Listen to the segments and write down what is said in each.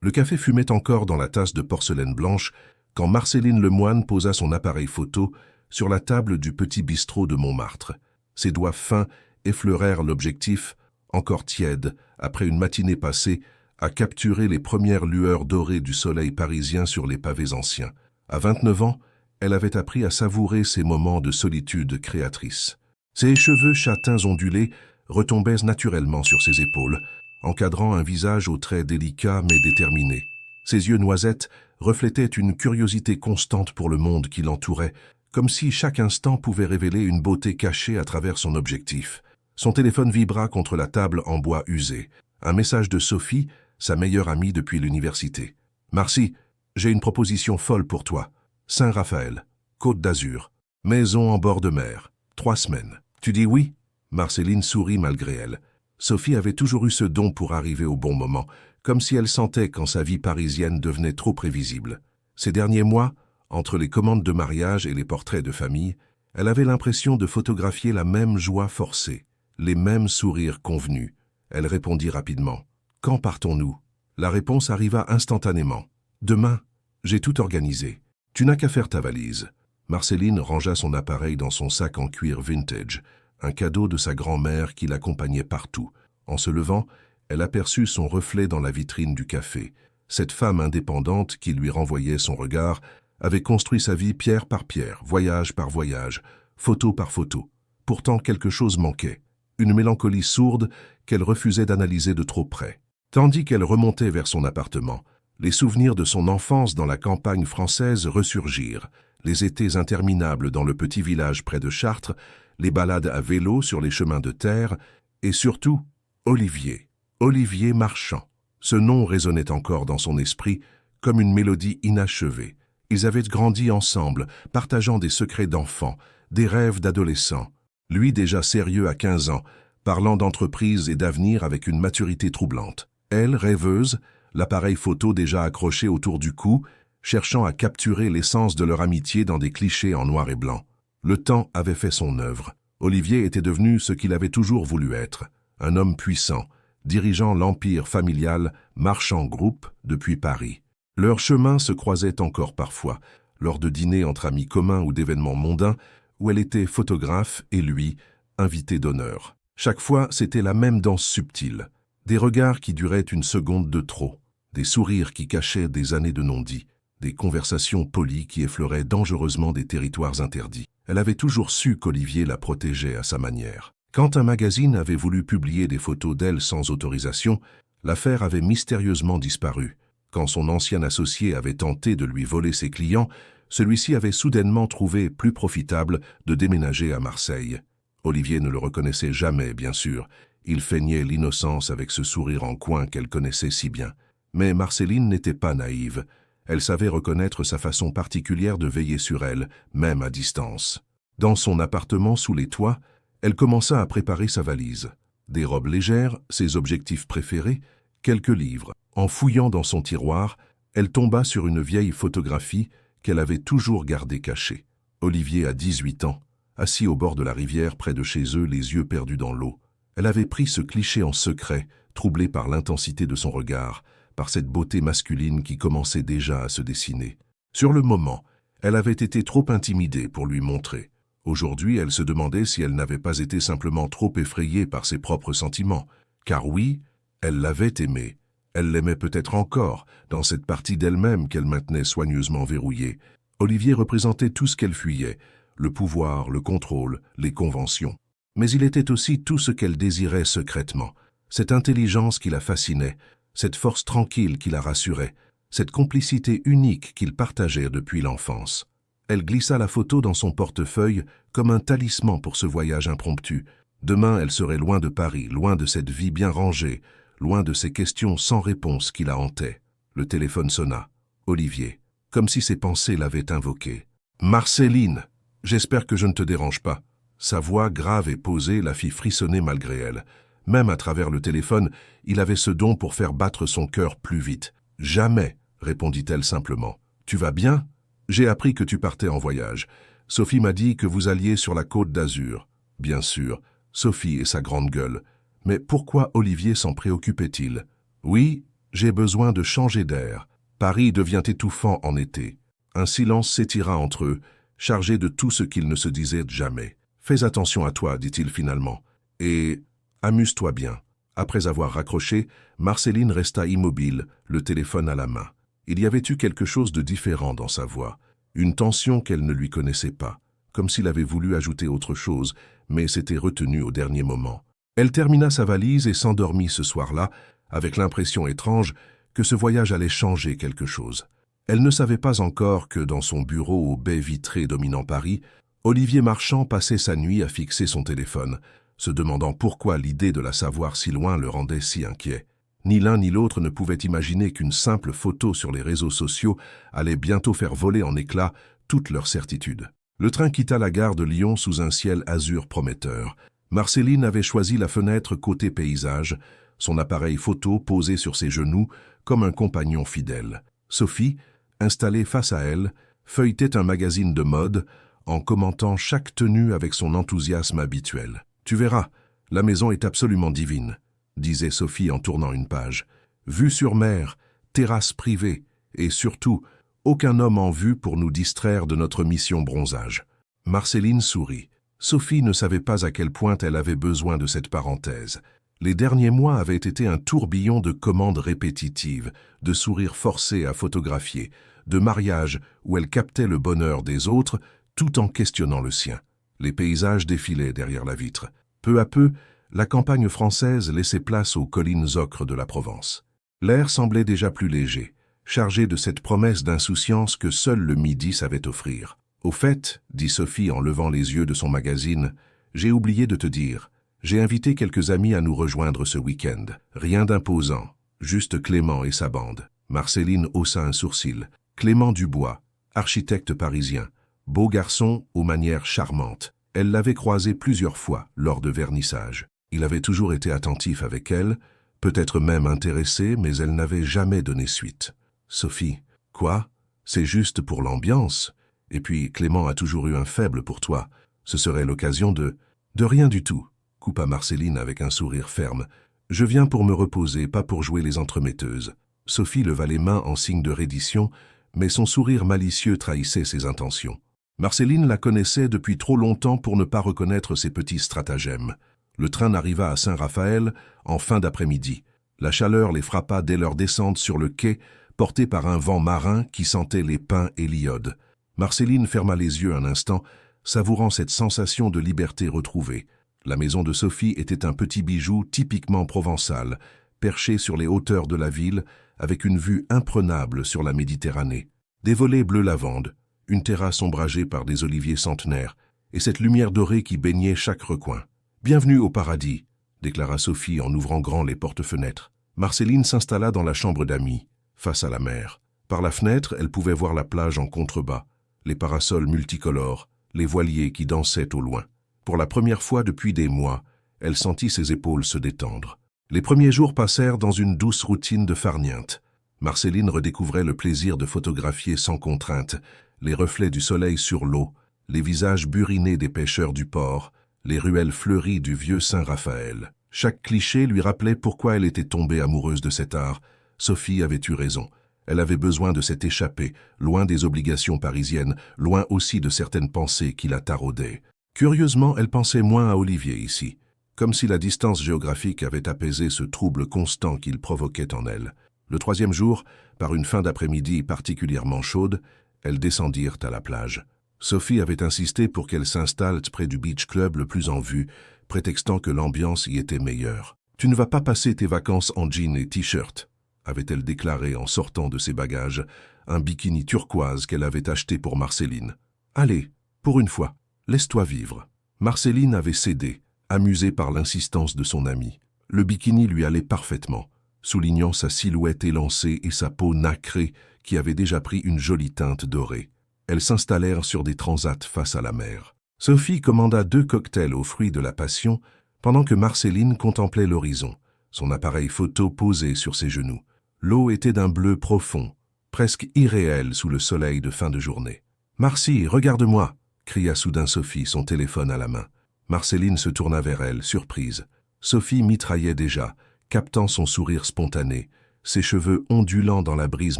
Le café fumait encore dans la tasse de porcelaine blanche quand Marceline Lemoine posa son appareil photo sur la table du petit bistrot de Montmartre. Ses doigts fins effleurèrent l'objectif, encore tiède, après une matinée passée, à capturer les premières lueurs dorées du soleil parisien sur les pavés anciens. À 29 ans, elle avait appris à savourer ces moments de solitude créatrice. Ses cheveux châtains ondulés retombaient naturellement sur ses épaules, encadrant un visage aux traits délicats mais déterminés. Ses yeux noisettes reflétaient une curiosité constante pour le monde qui l'entourait, comme si chaque instant pouvait révéler une beauté cachée à travers son objectif. Son téléphone vibra contre la table en bois usé. Un message de Sophie, sa meilleure amie depuis l'université. « Marcy, j'ai une proposition folle pour toi. Saint-Raphaël, Côte d'Azur, maison en bord de mer, 3 semaines. Tu dis oui ?» Marceline sourit malgré elle. Sophie avait toujours eu ce don pour arriver au bon moment, comme si elle sentait quand sa vie parisienne devenait trop prévisible. Ces derniers mois, entre les commandes de mariage et les portraits de famille, elle avait l'impression de photographier la même joie forcée, les mêmes sourires convenus. Elle répondit rapidement. « Quand partons-nous » La réponse arriva instantanément. « Demain, j'ai tout organisé. Tu n'as qu'à faire ta valise. » Marceline rangea son appareil dans son sac en cuir vintage, un cadeau de sa grand-mère qui l'accompagnait partout. En se levant, elle aperçut son reflet dans la vitrine du café. Cette femme indépendante qui lui renvoyait son regard avait construit sa vie pierre par pierre, voyage par voyage, photo par photo. Pourtant, quelque chose manquait. Une mélancolie sourde qu'elle refusait d'analyser de trop près. Tandis qu'elle remontait vers son appartement, les souvenirs de son enfance dans la campagne française ressurgirent. Les étés interminables dans le petit village près de Chartres, les balades à vélo sur les chemins de terre, et surtout, Olivier. Olivier Marchand. Ce nom résonnait encore dans son esprit comme une mélodie inachevée. Ils avaient grandi ensemble, partageant des secrets d'enfants, des rêves d'adolescents. Lui déjà sérieux à 15 ans, parlant d'entreprise et d'avenir avec une maturité troublante. Elle, rêveuse, l'appareil photo déjà accroché autour du cou, cherchant à capturer l'essence de leur amitié dans des clichés en noir et blanc. Le temps avait fait son œuvre. Olivier était devenu ce qu'il avait toujours voulu être, un homme puissant, dirigeant l'empire familial Marchand Group depuis Paris. Leurs chemins se croisaient encore parfois, lors de dîners entre amis communs ou d'événements mondains, où elle était photographe et lui, invité d'honneur. Chaque fois, c'était la même danse subtile. Des regards qui duraient une seconde de trop, des sourires qui cachaient des années de non-dits, des conversations polies qui effleuraient dangereusement des territoires interdits. Elle avait toujours su qu'Olivier la protégeait à sa manière. Quand un magazine avait voulu publier des photos d'elle sans autorisation, l'affaire avait mystérieusement disparu. Quand son ancien associé avait tenté de lui voler ses clients, celui-ci avait soudainement trouvé plus profitable de déménager à Marseille. Olivier ne le reconnaissait jamais, bien sûr. Il feignait l'innocence avec ce sourire en coin qu'elle connaissait si bien. Mais Marceline n'était pas naïve. Elle savait reconnaître sa façon particulière de veiller sur elle, même à distance. Dans son appartement sous les toits, elle commença à préparer sa valise. Des robes légères, ses objectifs préférés, quelques livres. En fouillant dans son tiroir, elle tomba sur une vieille photographie qu'elle avait toujours gardée cachée. Olivier a 18 ans, assis au bord de la rivière près de chez eux, les yeux perdus dans l'eau. Elle avait pris ce cliché en secret, troublée par l'intensité de son regard, par cette beauté masculine qui commençait déjà à se dessiner. Sur le moment, elle avait été trop intimidée pour lui montrer. Aujourd'hui, elle se demandait si elle n'avait pas été simplement trop effrayée par ses propres sentiments. Car oui, elle l'avait aimé. Elle l'aimait peut-être encore, dans cette partie d'elle-même qu'elle maintenait soigneusement verrouillée. Olivier représentait tout ce qu'elle fuyait, le pouvoir, le contrôle, les conventions. Mais il était aussi tout ce qu'elle désirait secrètement, cette intelligence qui la fascinait, cette force tranquille qui la rassurait, cette complicité unique qu'ils partageaient depuis l'enfance. Elle glissa la photo dans son portefeuille comme un talisman pour ce voyage impromptu. Demain, elle serait loin de Paris, loin de cette vie bien rangée, loin de ces questions sans réponse qui la hantaient. Le téléphone sonna. Olivier, comme si ses pensées l'avaient invoqué. « Marceline, j'espère que je ne te dérange pas. » Sa voix grave et posée la fit frissonner malgré elle. Même à travers le téléphone, il avait ce don pour faire battre son cœur plus vite. « Jamais, » répondit-elle simplement. « Tu vas bien ? J'ai appris que tu partais en voyage. Sophie m'a dit que vous alliez sur la Côte d'Azur. » Bien sûr, Sophie et sa grande gueule. Mais pourquoi Olivier s'en préoccupait-il? « Oui, J'ai besoin de changer d'air. Paris devient étouffant en été. » Un silence s'étira entre eux, chargé de tout ce qu'ils ne se disaient jamais. « Fais attention à toi, dit-il finalement, et amuse-toi bien. » Après avoir raccroché, Marceline resta immobile, le téléphone à la main. Il y avait eu quelque chose de différent dans sa voix, une tension qu'elle ne lui connaissait pas, comme s'il avait voulu ajouter autre chose, mais s'était retenu au dernier moment. Elle termina sa valise et s'endormit ce soir-là, avec l'impression étrange que ce voyage allait changer quelque chose. Elle ne savait pas encore que dans son bureau aux baies vitrées dominant Paris, Olivier Marchand passait sa nuit à fixer son téléphone, se demandant pourquoi l'idée de la savoir si loin le rendait si inquiet. Ni l'un ni l'autre ne pouvaient imaginer qu'une simple photo sur les réseaux sociaux allait bientôt faire voler en éclats toute leur certitude. Le train quitta la gare de Lyon sous un ciel azur prometteur. Marceline avait choisi la fenêtre côté paysage, son appareil photo posé sur ses genoux comme un compagnon fidèle. Sophie, installée face à elle, feuilletait un magazine de mode en commentant chaque tenue avec son enthousiasme habituel. « Tu verras, la maison est absolument divine », disait Sophie en tournant une page. « Vue sur mer, terrasse privée, et surtout, aucun homme en vue pour nous distraire de notre mission bronzage. » Marceline sourit. Sophie ne savait pas à quel point elle avait besoin de cette parenthèse. Les derniers mois avaient été un tourbillon de commandes répétitives, de sourires forcés à photographier, de mariages où elle captait le bonheur des autres tout en questionnant le sien. Les paysages défilaient derrière la vitre. Peu à peu, la campagne française laissait place aux collines ocres de la Provence. L'air semblait déjà plus léger, chargé de cette promesse d'insouciance que seul le midi savait offrir. « Au fait, » dit Sophie en levant les yeux de son magazine, « j'ai oublié de te dire. J'ai invité quelques amis à nous rejoindre ce week-end. Rien d'imposant, juste Clément et sa bande. » Marceline haussa un sourcil. Clément Dubois, architecte parisien, beau garçon aux manières charmantes. Elle l'avait croisé plusieurs fois lors de vernissages. Il avait toujours été attentif avec elle, peut-être même intéressé, mais elle n'avait jamais donné suite. Sophie, quoi? C'est juste pour l'ambiance. Et puis Clément a toujours eu un faible pour toi. Ce serait l'occasion de rien du tout, coupa Marceline avec un sourire ferme. Je viens pour me reposer, pas pour jouer les entremetteuses. Sophie leva les mains en signe de reddition, mais son sourire malicieux trahissait ses intentions. Marceline la connaissait depuis trop longtemps pour ne pas reconnaître ses petits stratagèmes. Le train arriva à Saint-Raphaël en fin d'après-midi. La chaleur les frappa dès leur descente sur le quai, portée par un vent marin qui sentait les pins et l'iode. Marceline ferma les yeux un instant, savourant cette sensation de liberté retrouvée. La maison de Sophie était un petit bijou typiquement provençal, perché sur les hauteurs de la ville, avec une vue imprenable sur la Méditerranée. Des volets bleu lavande, une terrasse ombragée par des oliviers centenaires, et cette lumière dorée qui baignait chaque recoin. « Bienvenue au paradis », déclara Sophie en ouvrant grand les porte-fenêtres. Marceline s'installa dans la chambre d'amis, face à la mer. Par la fenêtre, elle pouvait voir la plage en contrebas, les parasols multicolores, les voiliers qui dansaient au loin. Pour la première fois depuis des mois, elle sentit ses épaules se détendre. Les premiers jours passèrent dans une douce routine de farniente. Marceline redécouvrait le plaisir de photographier sans contrainte, les reflets du soleil sur l'eau, les visages burinés des pêcheurs du port, les ruelles fleuries du vieux Saint-Raphaël. Chaque cliché lui rappelait pourquoi elle était tombée amoureuse de cet art. Sophie avait eu raison. Elle avait besoin de s'être échappée, loin des obligations parisiennes, loin aussi de certaines pensées qui la taraudaient. Curieusement, elle pensait moins à Olivier ici, comme si la distance géographique avait apaisé ce trouble constant qu'il provoquait en elle. Le troisième jour, par une fin d'après-midi particulièrement chaude, elles descendirent à la plage. Sophie avait insisté pour qu'elle s'installe près du beach club le plus en vue, prétextant que l'ambiance y était meilleure. « Tu ne vas pas passer tes vacances en jean et t-shirt », avait-elle déclaré en sortant de ses bagages, un bikini turquoise qu'elle avait acheté pour Marceline. « Allez, pour une fois, laisse-toi vivre. » Marceline avait cédé, amusée par l'insistance de son amie. Le bikini lui allait parfaitement, soulignant sa silhouette élancée et sa peau nacrée qui avait déjà pris une jolie teinte dorée. Elles s'installèrent sur des transats face à la mer. Sophie commanda 2 cocktails aux fruits de la passion, pendant que Marceline contemplait l'horizon, son appareil photo posé sur ses genoux. L'eau était d'un bleu profond, presque irréel sous le soleil de fin de journée. « Marcy, regarde-moi » cria soudain Sophie, son téléphone à la main. Marceline se tourna vers elle, surprise. Sophie mitraillait déjà, captant son sourire spontané, ses cheveux ondulants dans la brise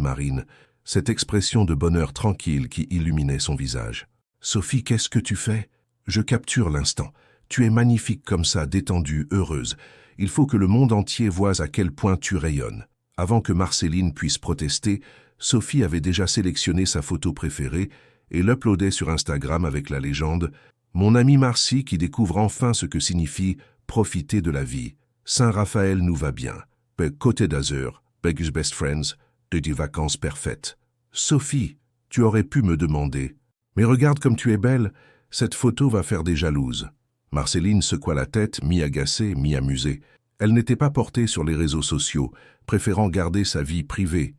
marine, cette expression de bonheur tranquille qui illuminait son visage. « Sophie, qu'est-ce que tu fais ?» Je capture l'instant. Tu es magnifique comme ça, détendue, heureuse. Il faut que le monde entier voie à quel point tu rayonnes. Avant que Marceline puisse protester, Sophie avait déjà sélectionné sa photo préférée et l'uploadait sur Instagram avec la légende « Mon ami Marcy qui découvre enfin ce que signifie profiter de la vie. Saint-Raphaël nous va bien. Côté d'Azur, Beg's Best Friends, de des vacances parfaites. Sophie, tu aurais pu me demander. Mais regarde comme tu es belle, cette photo va faire des jalouses. » Marceline secoua la tête, mi-agacée, mi-amusée. Elle n'était pas portée sur les réseaux sociaux, préférant garder sa vie privée.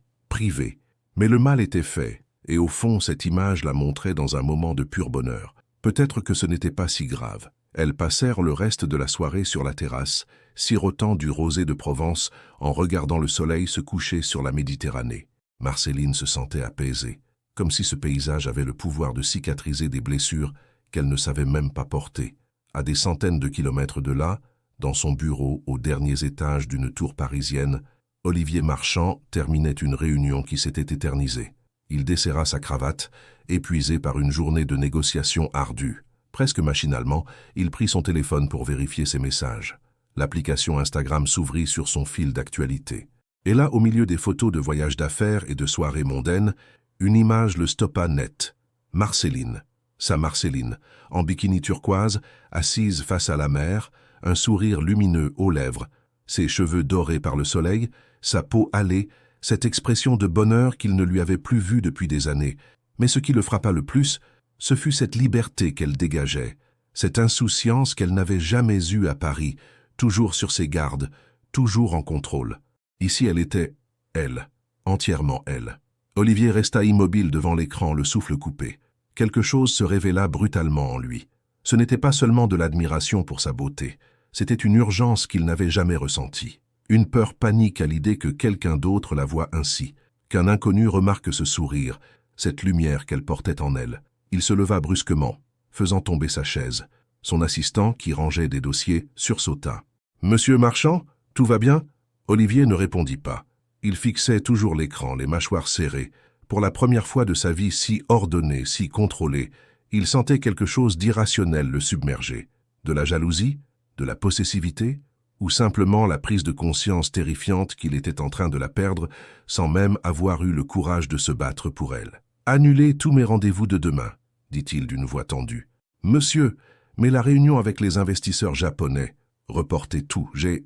Mais le mal était fait, et au fond, cette image la montrait dans un moment de pur bonheur. Peut-être que ce n'était pas si grave. Elles passèrent le reste de la soirée sur la terrasse, sirotant du rosé de Provence en regardant le soleil se coucher sur la Méditerranée. Marceline se sentait apaisée, comme si ce paysage avait le pouvoir de cicatriser des blessures qu'elle ne savait même pas porter. À des centaines de kilomètres de là, dans son bureau aux derniers étages d'une tour parisienne, Olivier Marchand terminait une réunion qui s'était éternisée. Il desserra sa cravate, épuisé par une journée de négociations ardues. Presque machinalement, il prit son téléphone pour vérifier ses messages. L'application Instagram s'ouvrit sur son fil d'actualité. Et là, au milieu des photos de voyages d'affaires et de soirées mondaines, une image le stoppa net. Marceline. Sa Marceline, en bikini turquoise, assise face à la mer, un sourire lumineux aux lèvres, ses cheveux dorés par le soleil, sa peau hâlée, cette expression de bonheur qu'il ne lui avait plus vue depuis des années. Mais ce qui le frappa le plus, ce fut cette liberté qu'elle dégageait, cette insouciance qu'elle n'avait jamais eue à Paris, toujours sur ses gardes, toujours en contrôle. Ici, elle était elle, entièrement elle. Olivier resta immobile devant l'écran, le souffle coupé. Quelque chose se révéla brutalement en lui. Ce n'était pas seulement de l'admiration pour sa beauté, c'était une urgence qu'il n'avait jamais ressentie. Une peur panique à l'idée que quelqu'un d'autre la voie ainsi, qu'un inconnu remarque ce sourire, cette lumière qu'elle portait en elle. Il se leva brusquement, faisant tomber sa chaise. Son assistant, qui rangeait des dossiers, sursauta. « Monsieur Marchand, tout va bien ?» Olivier ne répondit pas. Il fixait toujours l'écran, les mâchoires serrées. Pour la première fois de sa vie si ordonnée, si contrôlée, il sentait quelque chose d'irrationnel le submerger. De la jalousie, de la possessivité, ou simplement la prise de conscience terrifiante qu'il était en train de la perdre sans même avoir eu le courage de se battre pour elle. « Annulez tous mes rendez-vous de demain, » dit-il d'une voix tendue. « Monsieur, mais la réunion avec les investisseurs japonais, reportez tout, j'ai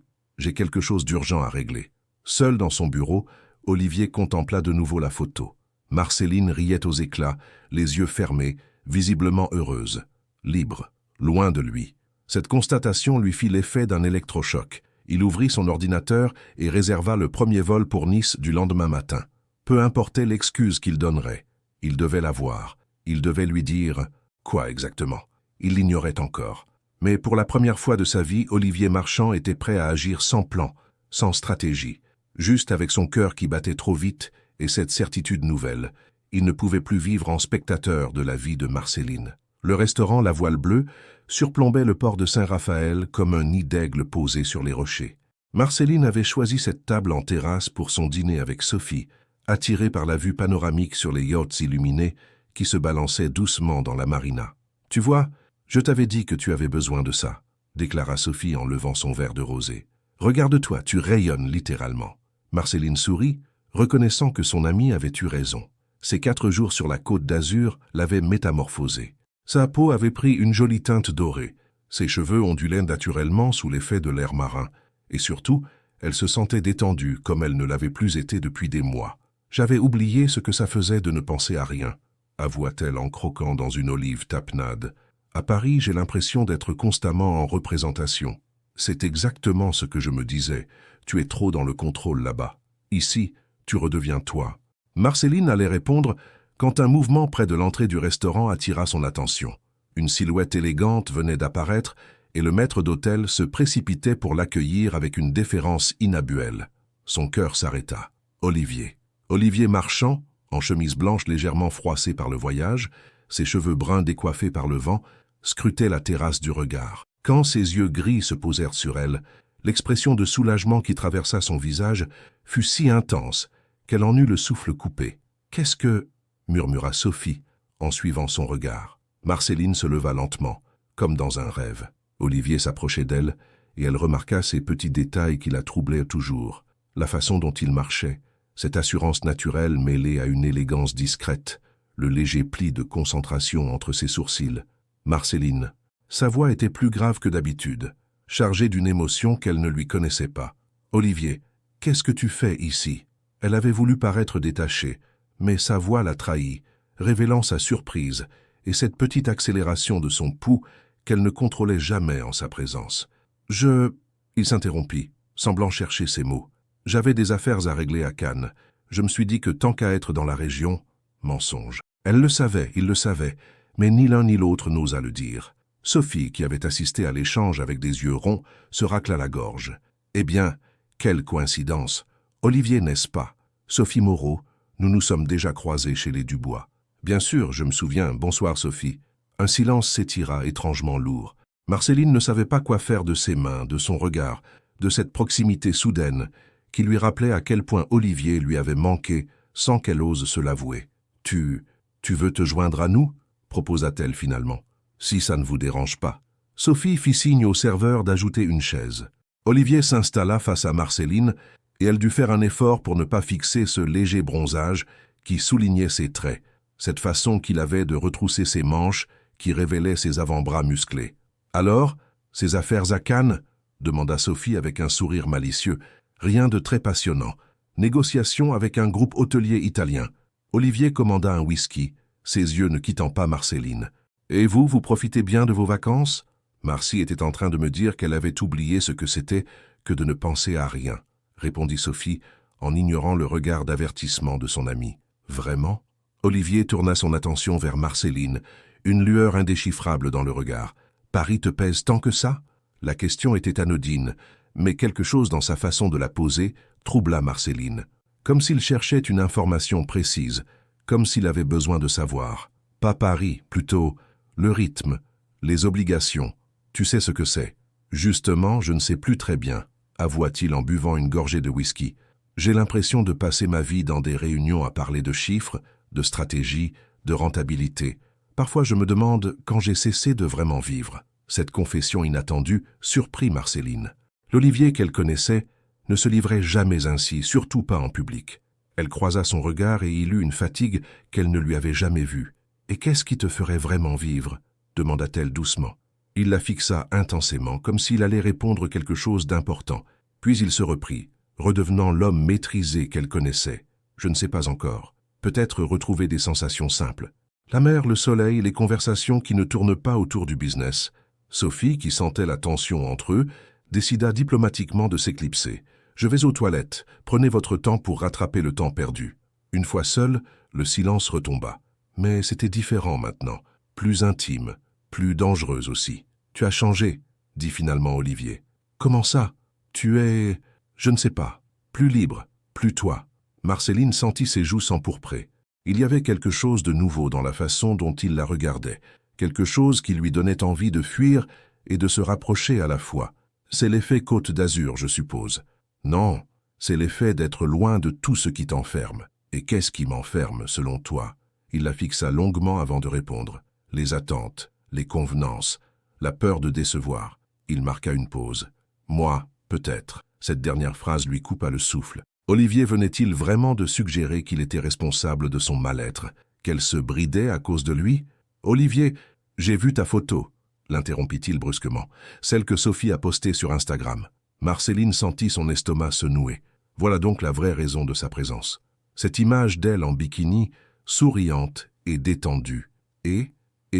quelque chose d'urgent à régler. » Seul dans son bureau, Olivier contempla de nouveau la photo. Marceline riait aux éclats, les yeux fermés, visiblement heureuse, libre, loin de lui. Cette constatation lui fit l'effet d'un électrochoc. Il ouvrit son ordinateur et réserva le premier vol pour Nice du lendemain matin. Peu importait l'excuse qu'il donnerait. Il devait la voir. Il devait lui dire « Quoi exactement ?» Il l'ignorait encore. Mais pour la première fois de sa vie, Olivier Marchand était prêt à agir sans plan, sans stratégie, juste avec son cœur qui battait trop vite et cette certitude nouvelle. Il ne pouvait plus vivre en spectateur de la vie de Marceline. Le restaurant La Voile Bleue surplombait le port de Saint-Raphaël comme un nid d'aigle posé sur les rochers. Marceline avait choisi cette table en terrasse pour son dîner avec Sophie, attirée par la vue panoramique sur les yachts illuminés qui se balançaient doucement dans la marina. « Tu vois, je t'avais dit que tu avais besoin de ça », déclara Sophie en levant son verre de rosé. « Regarde-toi, tu rayonnes littéralement. » Marceline sourit, reconnaissant que son amie avait eu raison. Ces 4 jours sur la côte d'Azur l'avaient métamorphosée. Sa peau avait pris une jolie teinte dorée. Ses cheveux ondulaient naturellement sous l'effet de l'air marin. Et surtout, elle se sentait détendue comme elle ne l'avait plus été depuis des mois. « J'avais oublié ce que ça faisait de ne penser à rien », avoua-t-elle en croquant dans une olive tapenade. « À Paris, j'ai l'impression d'être constamment en représentation. C'est exactement ce que je me disais. Tu es trop dans le contrôle là-bas. Ici, tu redeviens toi. » Marceline allait répondre quand un mouvement près de l'entrée du restaurant attira son attention. Une silhouette élégante venait d'apparaître et le maître d'hôtel se précipitait pour l'accueillir avec une déférence inhabituelle. Son cœur s'arrêta. Olivier. Olivier Marchand, en chemise blanche légèrement froissée par le voyage, ses cheveux bruns décoiffés par le vent, scrutait la terrasse du regard. Quand ses yeux gris se posèrent sur elle, L'expression de soulagement qui traversa son visage fut si intense qu'elle en eut le souffle coupé. « Qu'est-ce que... » murmura Sophie, en suivant son regard. Marceline se leva lentement, comme dans un rêve. Olivier s'approchait d'elle, et elle remarqua ces petits détails qui la troublaient toujours. La façon dont il marchait, cette assurance naturelle mêlée à une élégance discrète, le léger pli de concentration entre ses sourcils. Marceline. Sa voix était plus grave que d'habitude, chargée d'une émotion qu'elle ne lui connaissait pas. « Olivier, qu'est-ce que tu fais ici ?» Elle avait voulu paraître détachée, mais sa voix la trahit, révélant sa surprise et cette petite accélération de son pouls qu'elle ne contrôlait jamais en sa présence. « Il s'interrompit, semblant chercher ses mots. « J'avais des affaires à régler à Cannes. Je me suis dit que tant qu'à être dans la région... » Mensonge. Elle le savait, il le savait, mais ni l'un ni l'autre n'osa le dire. Sophie, qui avait assisté à l'échange avec des yeux ronds, se racla la gorge. « Eh bien, quelle coïncidence! Olivier, n'est-ce pas? Sophie Moreau, nous nous sommes déjà croisés chez les Dubois. »« Bien sûr, je me souviens. Bonsoir, Sophie. » Un silence s'étira, étrangement lourd. Marceline ne savait pas quoi faire de ses mains, de son regard, de cette proximité soudaine qui lui rappelait à quel point Olivier lui avait manqué sans qu'elle ose se l'avouer. « Tu veux te joindre à nous ?» proposa-t-elle finalement. « Si ça ne vous dérange pas. » Sophie fit signe au serveur d'ajouter une chaise. Olivier s'installa face à Marceline et elle dut faire un effort pour ne pas fixer ce léger bronzage qui soulignait ses traits, cette façon qu'il avait de retrousser ses manches qui révélait ses avant-bras musclés. « Alors, ces affaires à Cannes ?» demanda Sophie avec un sourire malicieux. « Rien de très passionnant. Négociation avec un groupe hôtelier italien. » Olivier commanda un whisky, ses yeux ne quittant pas Marceline. « Et vous profitez bien de vos vacances ?» Marcie était en train de me dire qu'elle avait oublié ce que c'était que de ne penser à rien, répondit Sophie en ignorant le regard d'avertissement de son amie. « Vraiment ?» Olivier tourna son attention vers Marceline, une lueur indéchiffrable dans le regard. « Paris te pèse tant que ça ?» La question était anodine, mais quelque chose dans sa façon de la poser troubla Marceline. Comme s'il cherchait une information précise, comme s'il avait besoin de savoir. Pas Paris, plutôt le rythme, les obligations. Tu sais ce que c'est. Justement, je ne sais plus très bien, avoua-t-il en buvant une gorgée de whisky. J'ai l'impression de passer ma vie dans des réunions à parler de chiffres, de stratégie, de rentabilité. Parfois je me demande quand j'ai cessé de vraiment vivre. Cette confession inattendue surprit Marceline. L'Olivier qu'elle connaissait ne se livrait jamais ainsi, surtout pas en public. Elle croisa son regard et il eut une fatigue qu'elle ne lui avait jamais vue. « Et qu'est-ce qui te ferait vraiment vivre ?» demanda-t-elle doucement. Il la fixa intensément, comme s'il allait répondre quelque chose d'important. Puis il se reprit, redevenant l'homme maîtrisé qu'elle connaissait. « Je ne sais pas encore. Peut-être retrouver des sensations simples. La mer, le soleil, les conversations qui ne tournent pas autour du business. » Sophie, qui sentait la tension entre eux, décida diplomatiquement de s'éclipser. « Je vais aux toilettes. Prenez votre temps pour rattraper le temps perdu. » Une fois seule, le silence retomba. Mais c'était différent maintenant, plus intime, plus dangereuse aussi. « Tu as changé, » dit finalement Olivier. « Comment ça? Tu es... je ne sais pas. Plus libre, plus toi. » Marceline sentit ses joues s'empourprer. Il y avait quelque chose de nouveau dans la façon dont il la regardait, quelque chose qui lui donnait envie de fuir et de se rapprocher à la fois. C'est l'effet Côte d'Azur, je suppose. Non, c'est l'effet d'être loin de tout ce qui t'enferme. Et qu'est-ce qui m'enferme, selon toi? Il la fixa longuement avant de répondre. Les attentes, les convenances, la peur de décevoir. Il marqua une pause. Moi, peut-être. Cette dernière phrase lui coupa le souffle. Olivier venait-il vraiment de suggérer qu'il était responsable de son mal-être, qu'elle se bridait à cause de lui? Olivier, j'ai vu ta photo, l'interrompit-il brusquement, celle que Sophie a postée sur Instagram. Marceline sentit son estomac se nouer. Voilà donc la vraie raison de sa présence. Cette image d'elle en bikini, souriante et détendue. Et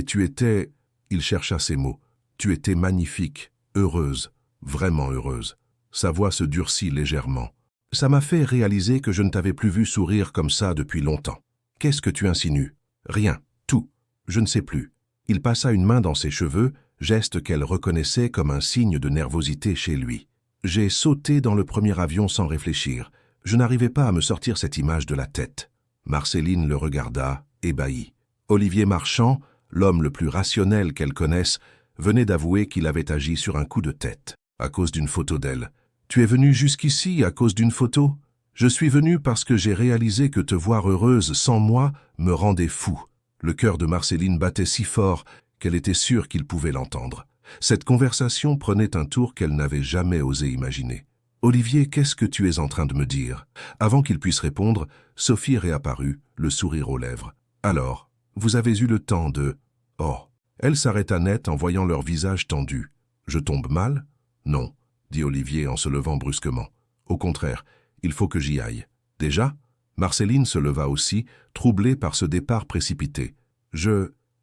tu étais... Il chercha ses mots. Tu étais magnifique, heureuse, vraiment heureuse. Sa voix se durcit légèrement. Ça m'a fait réaliser que je ne t'avais plus vu sourire comme ça depuis longtemps. Qu'est-ce que tu insinues? Rien, tout. Je ne sais plus. Il passa une main dans ses cheveux, geste qu'elle reconnaissait comme un signe de nervosité chez lui. J'ai sauté dans le premier avion sans réfléchir. Je n'arrivais pas à me sortir cette image de la tête. Marceline le regarda, ébahie. Olivier Marchand, l'homme le plus rationnel qu'elle connaisse, venait d'avouer qu'il avait agi sur un coup de tête. À cause d'une photo d'elle. Tu es venue jusqu'ici à cause d'une photo? Je suis venu parce que j'ai réalisé que te voir heureuse sans moi me rendait fou. Le cœur de Marceline battait si fort qu'elle était sûre qu'il pouvait l'entendre. Cette conversation prenait un tour qu'elle n'avait jamais osé imaginer. « Olivier, qu'est-ce que tu es en train de me dire ?» Avant qu'il puisse répondre, Sophie réapparut, le sourire aux lèvres. « Alors, vous avez eu le temps de... » Oh. Elle s'arrêta net en voyant leur visage tendu. « Je tombe mal ?»« Non, » dit Olivier en se levant brusquement. « Au contraire, il faut que j'y aille. »« Déjà ?» Marceline se leva aussi, troublée par ce départ précipité. «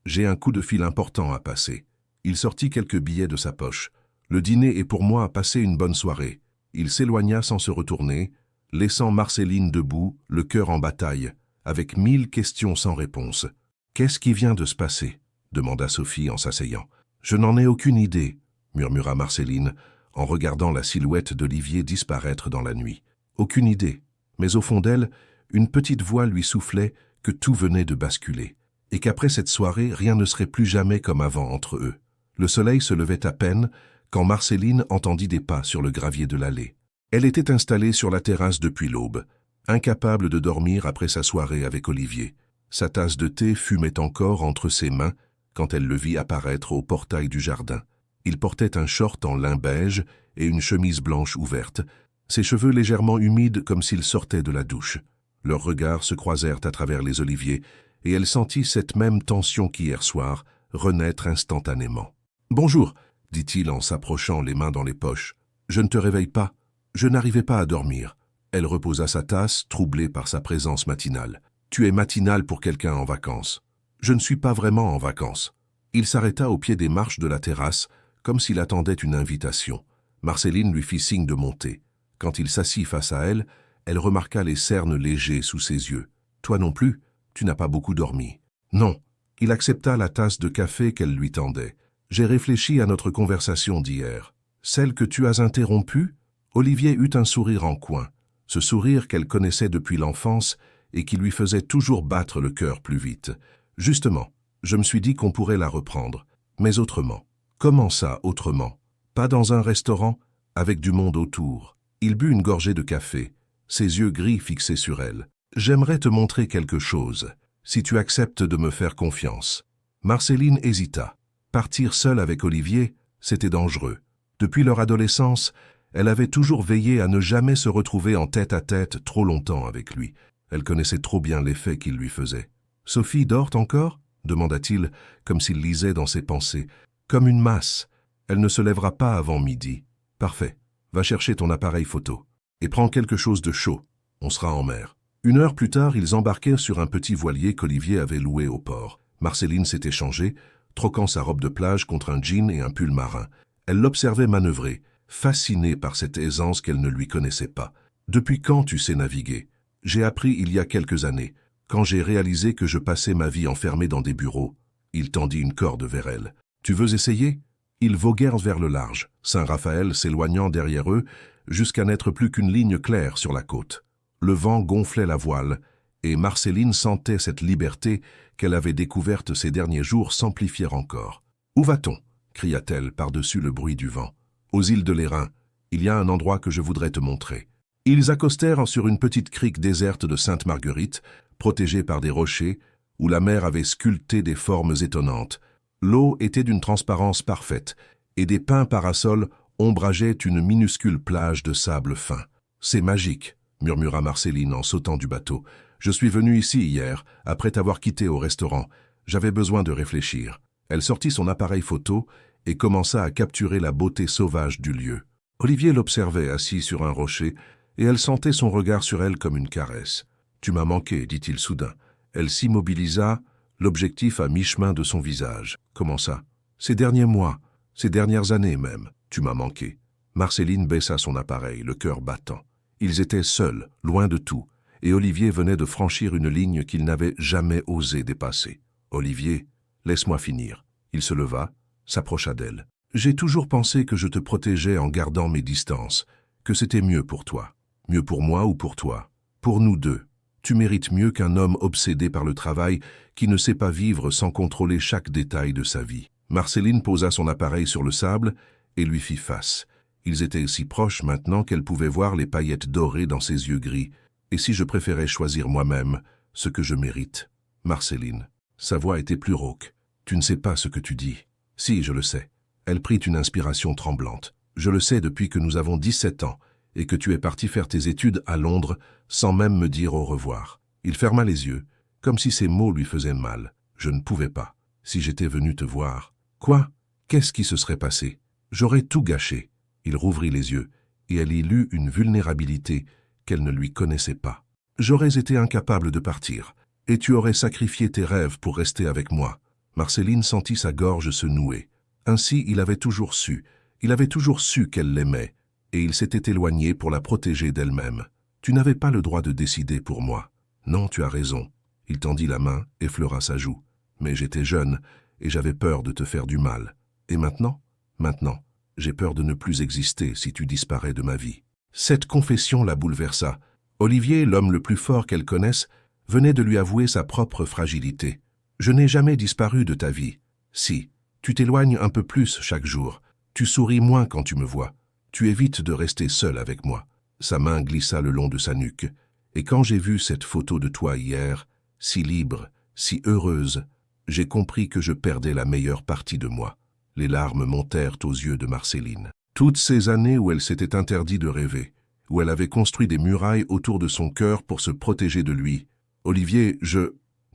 J'ai un coup de fil important à passer. » Il sortit quelques billets de sa poche. « Le dîner est pour moi à passer une bonne soirée. » Il s'éloigna sans se retourner, laissant Marceline debout, le cœur en bataille, avec 1000 questions sans réponse. « Qu'est-ce qui vient de se passer ?» demanda Sophie en s'asseyant. « Je n'en ai aucune idée, » murmura Marceline, en regardant la silhouette d'Olivier disparaître dans la nuit. Aucune idée, mais au fond d'elle, une petite voix lui soufflait que tout venait de basculer, et qu'après cette soirée, rien ne serait plus jamais comme avant entre eux. Le soleil se levait à peine quand Marceline entendit des pas sur le gravier de l'allée. Elle était installée sur la terrasse depuis l'aube, incapable de dormir après sa soirée avec Olivier. Sa tasse de thé fumait encore entre ses mains quand elle le vit apparaître au portail du jardin. Il portait un short en lin beige et une chemise blanche ouverte, ses cheveux légèrement humides comme s'ils sortaient de la douche. Leurs regards se croisèrent à travers les oliviers et elle sentit cette même tension qu'hier soir renaître instantanément. « Bonjour !» dit-il en s'approchant les mains dans les poches. « Je ne te réveille pas. Je n'arrivais pas à dormir. » Elle reposa sa tasse, troublée par sa présence matinale. « Tu es matinale pour quelqu'un en vacances. »« Je ne suis pas vraiment en vacances. » Il s'arrêta au pied des marches de la terrasse, comme s'il attendait une invitation. Marceline lui fit signe de monter. Quand il s'assit face à elle, elle remarqua les cernes légers sous ses yeux. « Toi non plus, tu n'as pas beaucoup dormi. »« Non. » Il accepta la tasse de café qu'elle lui tendait. « J'ai réfléchi à notre conversation d'hier. Celle que tu as interrompue ?» Olivier eut un sourire en coin, ce sourire qu'elle connaissait depuis l'enfance et qui lui faisait toujours battre le cœur plus vite. « Justement, je me suis dit qu'on pourrait la reprendre, mais autrement. » « Comment ça, autrement? Pas dans un restaurant, avec du monde autour. » Il but une gorgée de café, ses yeux gris fixés sur elle. « J'aimerais te montrer quelque chose, si tu acceptes de me faire confiance. » Marceline hésita. Partir seule avec Olivier, c'était dangereux. Depuis leur adolescence, elle avait toujours veillé à ne jamais se retrouver en tête-à-tête trop longtemps avec lui. Elle connaissait trop bien l'effet qu'il lui faisait. « Sophie dort encore ?» demanda-t-il, comme s'il lisait dans ses pensées. « Comme une masse. Elle ne se lèvera pas avant midi. »« Parfait. Va chercher ton appareil photo. Et prends quelque chose de chaud. On sera en mer. » 1 heure plus tard, ils embarquèrent sur un petit voilier qu'Olivier avait loué au port. Marceline s'était changée, troquant sa robe de plage contre un jean et un pull marin. Elle l'observait manœuvrer, fascinée par cette aisance qu'elle ne lui connaissait pas. « Depuis quand tu sais naviguer ?»« J'ai appris il y a quelques années, quand j'ai réalisé que je passais ma vie enfermée dans des bureaux. » Il tendit une corde vers elle. « Tu veux essayer ?» Ils voguèrent vers le large, Saint-Raphaël s'éloignant derrière eux jusqu'à n'être plus qu'une ligne claire sur la côte. Le vent gonflait la voile, et Marceline sentait cette liberté qu'elle avait découverte ces derniers jours s'amplifier encore. « Où va-t-on » cria-t-elle par-dessus le bruit du vent. « Aux îles de l'Airain. Il y a un endroit que je voudrais te montrer. » Ils accostèrent sur une petite crique déserte de Sainte-Marguerite, protégée par des rochers, où la mer avait sculpté des formes étonnantes. L'eau était d'une transparence parfaite, et des pins parasols ombrageaient une minuscule plage de sable fin. « C'est magique » murmura Marceline en sautant du bateau. « Je suis venue ici hier, après t'avoir quitté au restaurant. J'avais besoin de réfléchir. » Elle sortit son appareil photo et commença à capturer la beauté sauvage du lieu. Olivier l'observait assis sur un rocher, et elle sentait son regard sur elle comme une caresse. « Tu m'as manqué, dit-il soudain. » Elle s'immobilisa, l'objectif à mi-chemin de son visage. « Comment ça ?»« Ces derniers mois, ces dernières années même, tu m'as manqué. » Marceline baissa son appareil, le cœur battant. Ils étaient seuls, loin de tout, et Olivier venait de franchir une ligne qu'il n'avait jamais osé dépasser. « Olivier, laisse-moi finir. » Il se leva, s'approcha d'elle. « J'ai toujours pensé que je te protégeais en gardant mes distances, que c'était mieux pour toi. Mieux pour moi ou pour toi. Pour nous deux. Tu mérites mieux qu'un homme obsédé par le travail qui ne sait pas vivre sans contrôler chaque détail de sa vie. » Marceline posa son appareil sur le sable et lui fit face. Ils étaient si proches maintenant qu'elle pouvait voir les paillettes dorées dans ses yeux gris. Et si je préférais choisir moi-même ce que je mérite? Marceline. Sa voix était plus rauque. Tu ne sais pas ce que tu dis. Si, je le sais. Elle prit une inspiration tremblante. Je le sais depuis que nous avons 17 ans et que tu es parti faire tes études à Londres sans même me dire au revoir. Il ferma les yeux, comme si ces mots lui faisaient mal. Je ne pouvais pas. Si j'étais venu te voir. Quoi? Qu'est-ce qui se serait passé? J'aurais tout gâché. Il rouvrit les yeux, et elle y lut une vulnérabilité qu'elle ne lui connaissait pas. J'aurais été incapable de partir, et tu aurais sacrifié tes rêves pour rester avec moi. Marceline sentit sa gorge se nouer. Ainsi, il avait toujours su qu'elle l'aimait, et il s'était éloigné pour la protéger d'elle-même. Tu n'avais pas le droit de décider pour moi. Non, tu as raison. Il tendit la main, effleura sa joue. Mais j'étais jeune, et j'avais peur de te faire du mal. Et maintenant? Maintenant, j'ai peur de ne plus exister si tu disparais de ma vie. Cette confession la bouleversa. Olivier, l'homme le plus fort qu'elle connaisse, venait de lui avouer sa propre fragilité. Je n'ai jamais disparu de ta vie. Si, tu t'éloignes un peu plus chaque jour. Tu souris moins quand tu me vois. Tu évites de rester seul avec moi. Sa main glissa le long de sa nuque. Et quand j'ai vu cette photo de toi hier, si libre, si heureuse, j'ai compris que je perdais la meilleure partie de moi. Les larmes montèrent aux yeux de Marceline. Toutes ces années où elle s'était interdit de rêver, où elle avait construit des murailles autour de son cœur pour se protéger de lui. Olivier,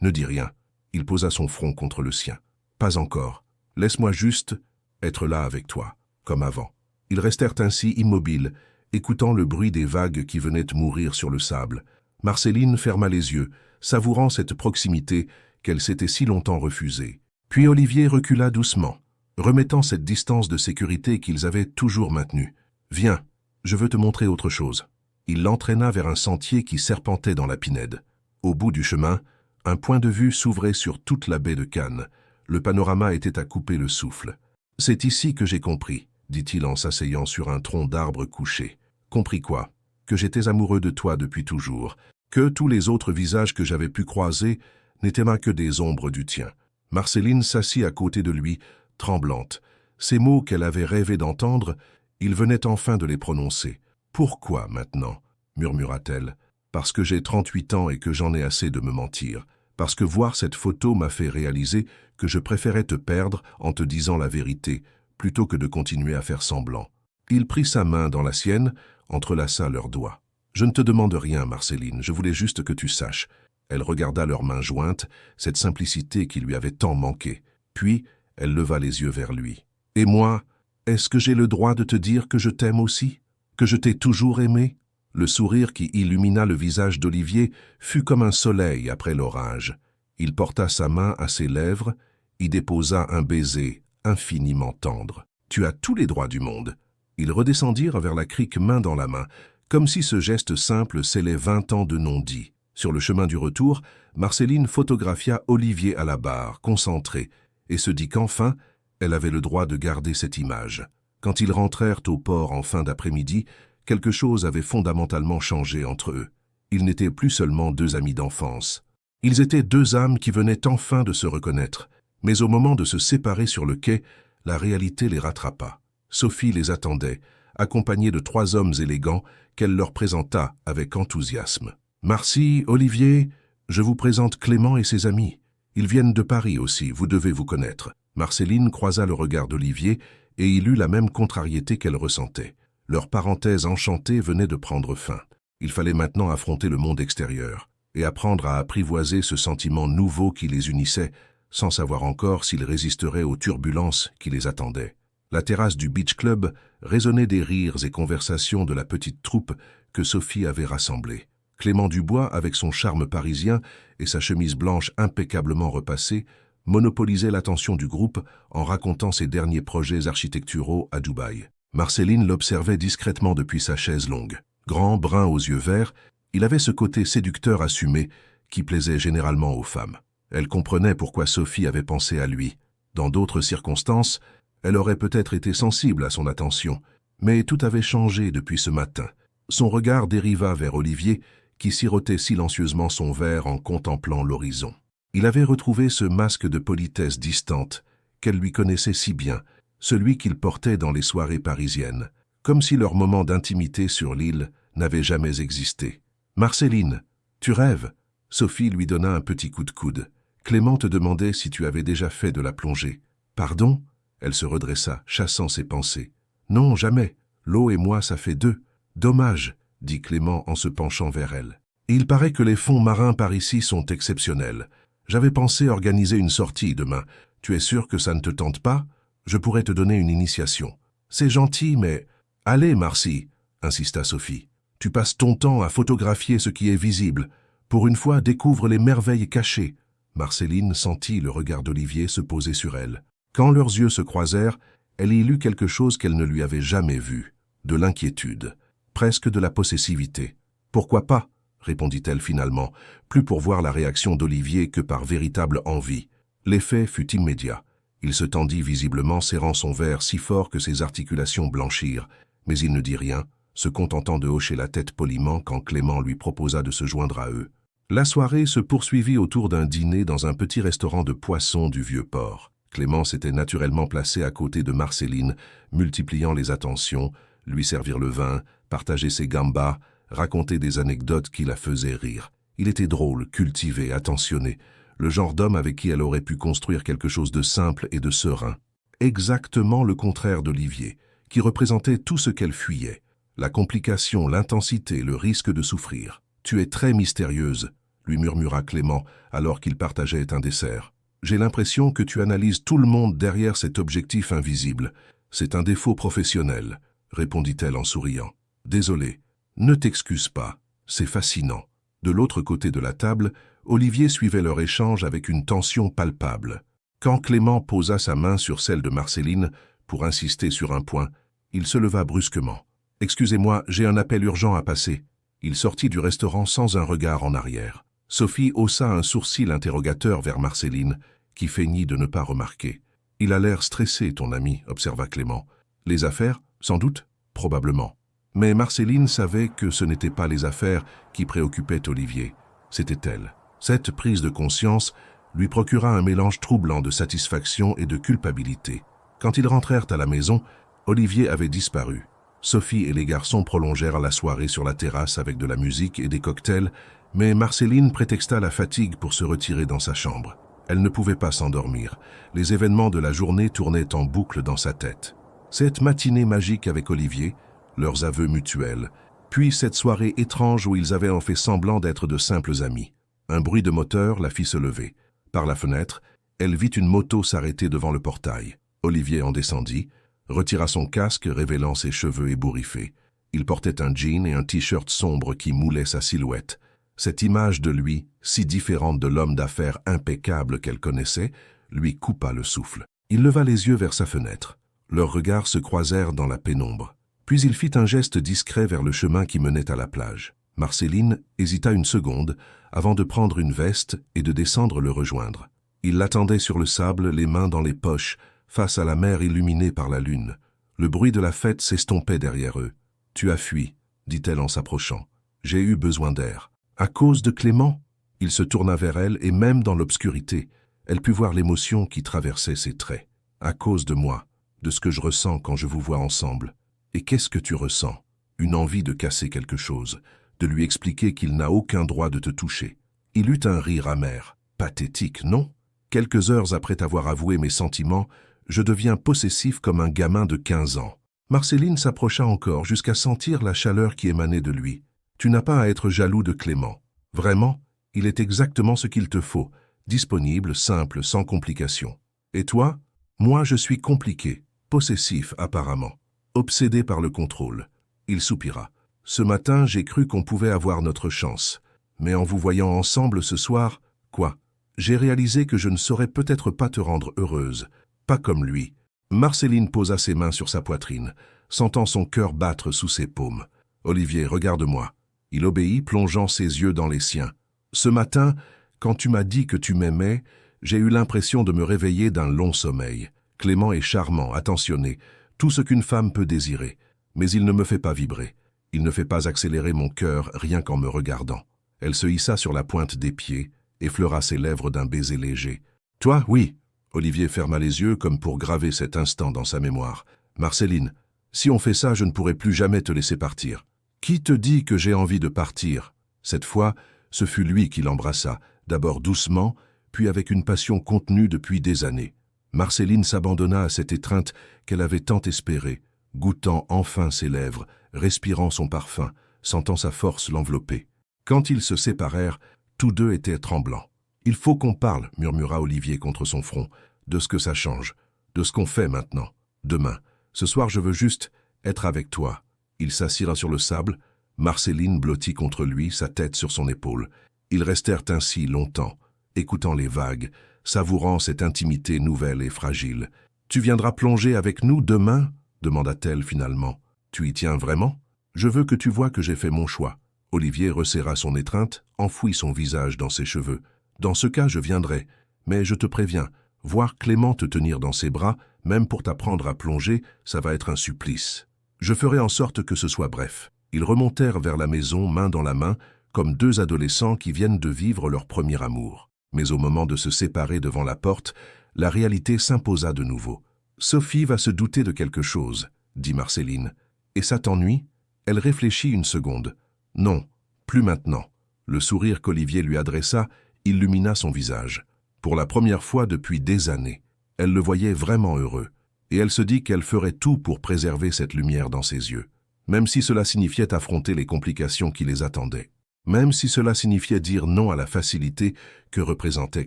Ne dis rien. Il posa son front contre le sien. Pas encore. Laisse-moi juste être là avec toi, comme avant. Ils restèrent ainsi immobiles, écoutant le bruit des vagues qui venaient de mourir sur le sable. Marceline ferma les yeux, savourant cette proximité qu'elle s'était si longtemps refusée. Puis Olivier recula doucement, remettant cette distance de sécurité qu'ils avaient toujours maintenue. « Viens, je veux te montrer autre chose. » Il l'entraîna vers un sentier qui serpentait dans la Pinède. Au bout du chemin, un point de vue s'ouvrait sur toute la baie de Cannes. Le panorama était à couper le souffle. « C'est ici que j'ai compris, » dit-il en s'asseyant sur un tronc d'arbre couché. « Compris quoi? Que j'étais amoureux de toi depuis toujours, que tous les autres visages que j'avais pu croiser n'étaient que des ombres du tien. » Marceline s'assit à côté de lui, tremblante. Ces mots qu'elle avait rêvé d'entendre, il venait enfin de les prononcer. « Pourquoi maintenant ?» murmura-t-elle. « Parce que j'ai 38 ans et que j'en ai assez de me mentir. Parce que voir cette photo m'a fait réaliser que je préférais te perdre en te disant la vérité, plutôt que de continuer à faire semblant. » Il prit sa main dans la sienne, entrelaça leurs doigts. « Je ne te demande rien, Marceline, je voulais juste que tu saches. » Elle regarda leurs mains jointes, cette simplicité qui lui avait tant manqué. Puis, elle leva les yeux vers lui. « Et moi, est-ce que j'ai le droit de te dire que je t'aime aussi? Que je t'ai toujours aimé ?» Le sourire qui illumina le visage d'Olivier fut comme un soleil après l'orage. Il porta sa main à ses lèvres, y déposa un baiser infiniment tendre. « Tu as tous les droits du monde. » Ils redescendirent vers la crique main dans la main, comme si ce geste simple scellait 20 ans de non-dit. Sur le chemin du retour, Marceline photographia Olivier à la barre, concentré, et se dit qu'enfin, elle avait le droit de garder cette image. Quand ils rentrèrent au port en fin d'après-midi, quelque chose avait fondamentalement changé entre eux. Ils n'étaient plus seulement deux amis d'enfance. Ils étaient deux âmes qui venaient enfin de se reconnaître. Mais au moment de se séparer sur le quai, la réalité les rattrapa. Sophie les attendait, accompagnée de 3 hommes élégants qu'elle leur présenta avec enthousiasme. « Marcy, Olivier, je vous présente Clément et ses amis. Ils viennent de Paris aussi, vous devez vous connaître. » Marceline croisa le regard d'Olivier et il eut la même contrariété qu'elle ressentait. Leur parenthèse enchantée venait de prendre fin. Il fallait maintenant affronter le monde extérieur et apprendre à apprivoiser ce sentiment nouveau qui les unissait, sans savoir encore s'ils résisteraient aux turbulences qui les attendaient. La terrasse du Beach Club résonnait des rires et conversations de la petite troupe que Sophie avait rassemblée. Clément Dubois, avec son charme parisien et sa chemise blanche impeccablement repassée, monopolisait l'attention du groupe en racontant ses derniers projets architecturaux à Dubaï. Marceline l'observait discrètement depuis sa chaise longue. Grand, brun aux yeux verts, il avait ce côté séducteur assumé qui plaisait généralement aux femmes. Elle comprenait pourquoi Sophie avait pensé à lui. Dans d'autres circonstances, elle aurait peut-être été sensible à son attention, mais tout avait changé depuis ce matin. Son regard dériva vers Olivier, qui sirotait silencieusement son verre en contemplant l'horizon. Il avait retrouvé ce masque de politesse distante qu'elle lui connaissait si bien, celui qu'il portait dans les soirées parisiennes, comme si leur moment d'intimité sur l'île n'avait jamais existé. « Marceline, tu rêves ?» Sophie lui donna un petit coup de coude. « Clément te demandait si tu avais déjà fait de la plongée. »« Pardon ?» Elle se redressa, chassant ses pensées. « Non, jamais. L'eau et moi, ça fait deux. »« Dommage, » dit Clément en se penchant vers elle. « Il paraît que les fonds marins par ici sont exceptionnels. J'avais pensé organiser une sortie demain. Tu es sûr que ça ne te tente pas? Je pourrais te donner une initiation. »« C'est gentil, mais... »« Allez, Marcy, » insista Sophie. « Tu passes ton temps à photographier ce qui est visible. Pour une fois, découvre les merveilles cachées. » Marceline sentit le regard d'Olivier se poser sur elle. Quand leurs yeux se croisèrent, elle y lut quelque chose qu'elle ne lui avait jamais vu. De l'inquiétude, presque de la possessivité. « Pourquoi pas ?» répondit-elle finalement, plus pour voir la réaction d'Olivier que par véritable envie. L'effet fut immédiat. Il se tendit visiblement, serrant son verre si fort que ses articulations blanchirent, mais il ne dit rien, se contentant de hocher la tête poliment quand Clément lui proposa de se joindre à eux. La soirée se poursuivit autour d'un dîner dans un petit restaurant de poissons du Vieux-Port. Clément s'était naturellement placé à côté de Marceline, multipliant les attentions, lui servir le vin, partager ses gambas, raconter des anecdotes qui la faisaient rire. Il était drôle, cultivé, attentionné, le genre d'homme avec qui elle aurait pu construire quelque chose de simple et de serein. Exactement le contraire d'Olivier, qui représentait tout ce qu'elle fuyait. La complication, l'intensité, le risque de souffrir. « Tu es très mystérieuse », lui murmura Clément alors qu'ils partageaient un dessert. « J'ai l'impression que tu analyses tout le monde derrière cet objectif invisible. C'est un défaut professionnel, » répondit-elle en souriant. « Désolé, ne t'excuse pas, c'est fascinant. » De l'autre côté de la table, Olivier suivait leur échange avec une tension palpable. Quand Clément posa sa main sur celle de Marceline pour insister sur un point, il se leva brusquement. « Excusez-moi, j'ai un appel urgent à passer. » Il sortit du restaurant sans un regard en arrière. Sophie haussa un sourcil interrogateur vers Marceline, qui feignit de ne pas remarquer. « Il a l'air stressé, ton ami, » observa Clément. « Les affaires, sans doute ? Probablement. » Mais Marceline savait que ce n'étaient pas les affaires qui préoccupaient Olivier. C'était elle. Cette prise de conscience lui procura un mélange troublant de satisfaction et de culpabilité. Quand ils rentrèrent à la maison, Olivier avait disparu. Sophie et les garçons prolongèrent la soirée sur la terrasse avec de la musique et des cocktails, mais Marceline prétexta la fatigue pour se retirer dans sa chambre. Elle ne pouvait pas s'endormir. Les événements de la journée tournaient en boucle dans sa tête. Cette matinée magique avec Olivier, leurs aveux mutuels, puis cette soirée étrange où ils avaient en fait semblant d'être de simples amis. Un bruit de moteur la fit se lever. Par la fenêtre, elle vit une moto s'arrêter devant le portail. Olivier en descendit, retira son casque révélant ses cheveux ébouriffés. Il portait un jean et un t-shirt sombre qui moulait sa silhouette. Cette image de lui, si différente de l'homme d'affaires impeccable qu'elle connaissait, lui coupa le souffle. Il leva les yeux vers sa fenêtre. Leurs regards se croisèrent dans la pénombre. Puis il fit un geste discret vers le chemin qui menait à la plage. Marceline hésita une seconde avant de prendre une veste et de descendre le rejoindre. Il l'attendait sur le sable, les mains dans les poches, face à la mer illuminée par la lune. Le bruit de la fête s'estompait derrière eux. « Tu as fui », dit-elle en s'approchant. « J'ai eu besoin d'air. »« À cause de Clément ?» Il se tourna vers elle et même dans l'obscurité, elle put voir l'émotion qui traversait ses traits. « À cause de moi, de ce que je ressens quand je vous vois ensemble. » « Et qu'est-ce que tu ressens ? Une envie de casser quelque chose, de lui expliquer qu'il n'a aucun droit de te toucher. » Il eut un rire amer. « Pathétique, non ? Quelques heures après t'avoir avoué mes sentiments, je deviens possessif comme un gamin de 15 ans. » Marceline s'approcha encore jusqu'à sentir la chaleur qui émanait de lui. « Tu n'as pas à être jaloux de Clément. Vraiment, il est exactement ce qu'il te faut, disponible, simple, sans complications. Et toi ? Moi, je suis compliqué, possessif apparemment. Obsédé par le contrôle. » Il soupira. « Ce matin, j'ai cru qu'on pouvait avoir notre chance. Mais en vous voyant ensemble ce soir, quoi ? J'ai réalisé que je ne saurais peut-être pas te rendre heureuse. Pas comme lui. » Marceline posa ses mains sur sa poitrine, sentant son cœur battre sous ses paumes. « Olivier, regarde-moi. » Il obéit, plongeant ses yeux dans les siens. « Ce matin, quand tu m'as dit que tu m'aimais, j'ai eu l'impression de me réveiller d'un long sommeil. Clément est charmant, attentionné, tout ce qu'une femme peut désirer, mais il ne me fait pas vibrer. Il ne fait pas accélérer mon cœur rien qu'en me regardant. » Elle se hissa sur la pointe des pieds, effleura ses lèvres d'un baiser léger. « Toi, oui. » Olivier ferma les yeux comme pour graver cet instant dans sa mémoire. « Marceline, Si on fait ça, je ne pourrai plus jamais te laisser partir. Qui te dit que j'ai envie de partir? Cette fois, ce fut lui qui l'embrassa, d'abord doucement, puis avec une passion contenue depuis des années. Marceline s'abandonna à cette étreinte qu'elle avait tant espérée, goûtant enfin ses lèvres, respirant son parfum, sentant sa force l'envelopper. Quand ils se séparèrent, tous deux étaient tremblants. « Il faut qu'on parle », murmura Olivier contre son front, « de ce que ça change, de ce qu'on fait maintenant, demain. Ce soir, je veux juste être avec toi. » Il s'assira sur le sable, Marceline blottit contre lui, sa tête sur son épaule. Ils restèrent ainsi longtemps, écoutant les vagues, savourant cette intimité nouvelle et fragile. « Tu viendras plonger avec nous demain ?» demanda-t-elle finalement. « Tu y tiens vraiment? Je veux que tu vois que j'ai fait mon choix. » Olivier resserra son étreinte, enfouit son visage dans ses cheveux. « Dans ce cas, je viendrai, mais je te préviens, voir Clément te tenir dans ses bras, même pour t'apprendre à plonger, ça va être un supplice. Je ferai en sorte que ce soit bref. » Ils remontèrent vers la maison, main dans la main, comme deux adolescents qui viennent de vivre leur premier amour. Mais au moment de se séparer devant la porte, la réalité s'imposa de nouveau. « Sophie va se douter de quelque chose, » dit Marceline. « Et ça t'ennuie ?» Elle réfléchit une seconde. « Non, plus maintenant. » Le sourire qu'Olivier lui adressa illumina son visage. Pour la première fois depuis des années, elle le voyait vraiment heureux, et elle se dit qu'elle ferait tout pour préserver cette lumière dans ses yeux, même si cela signifiait affronter les complications qui les attendaient. Même si cela signifiait dire non à la facilité que représentait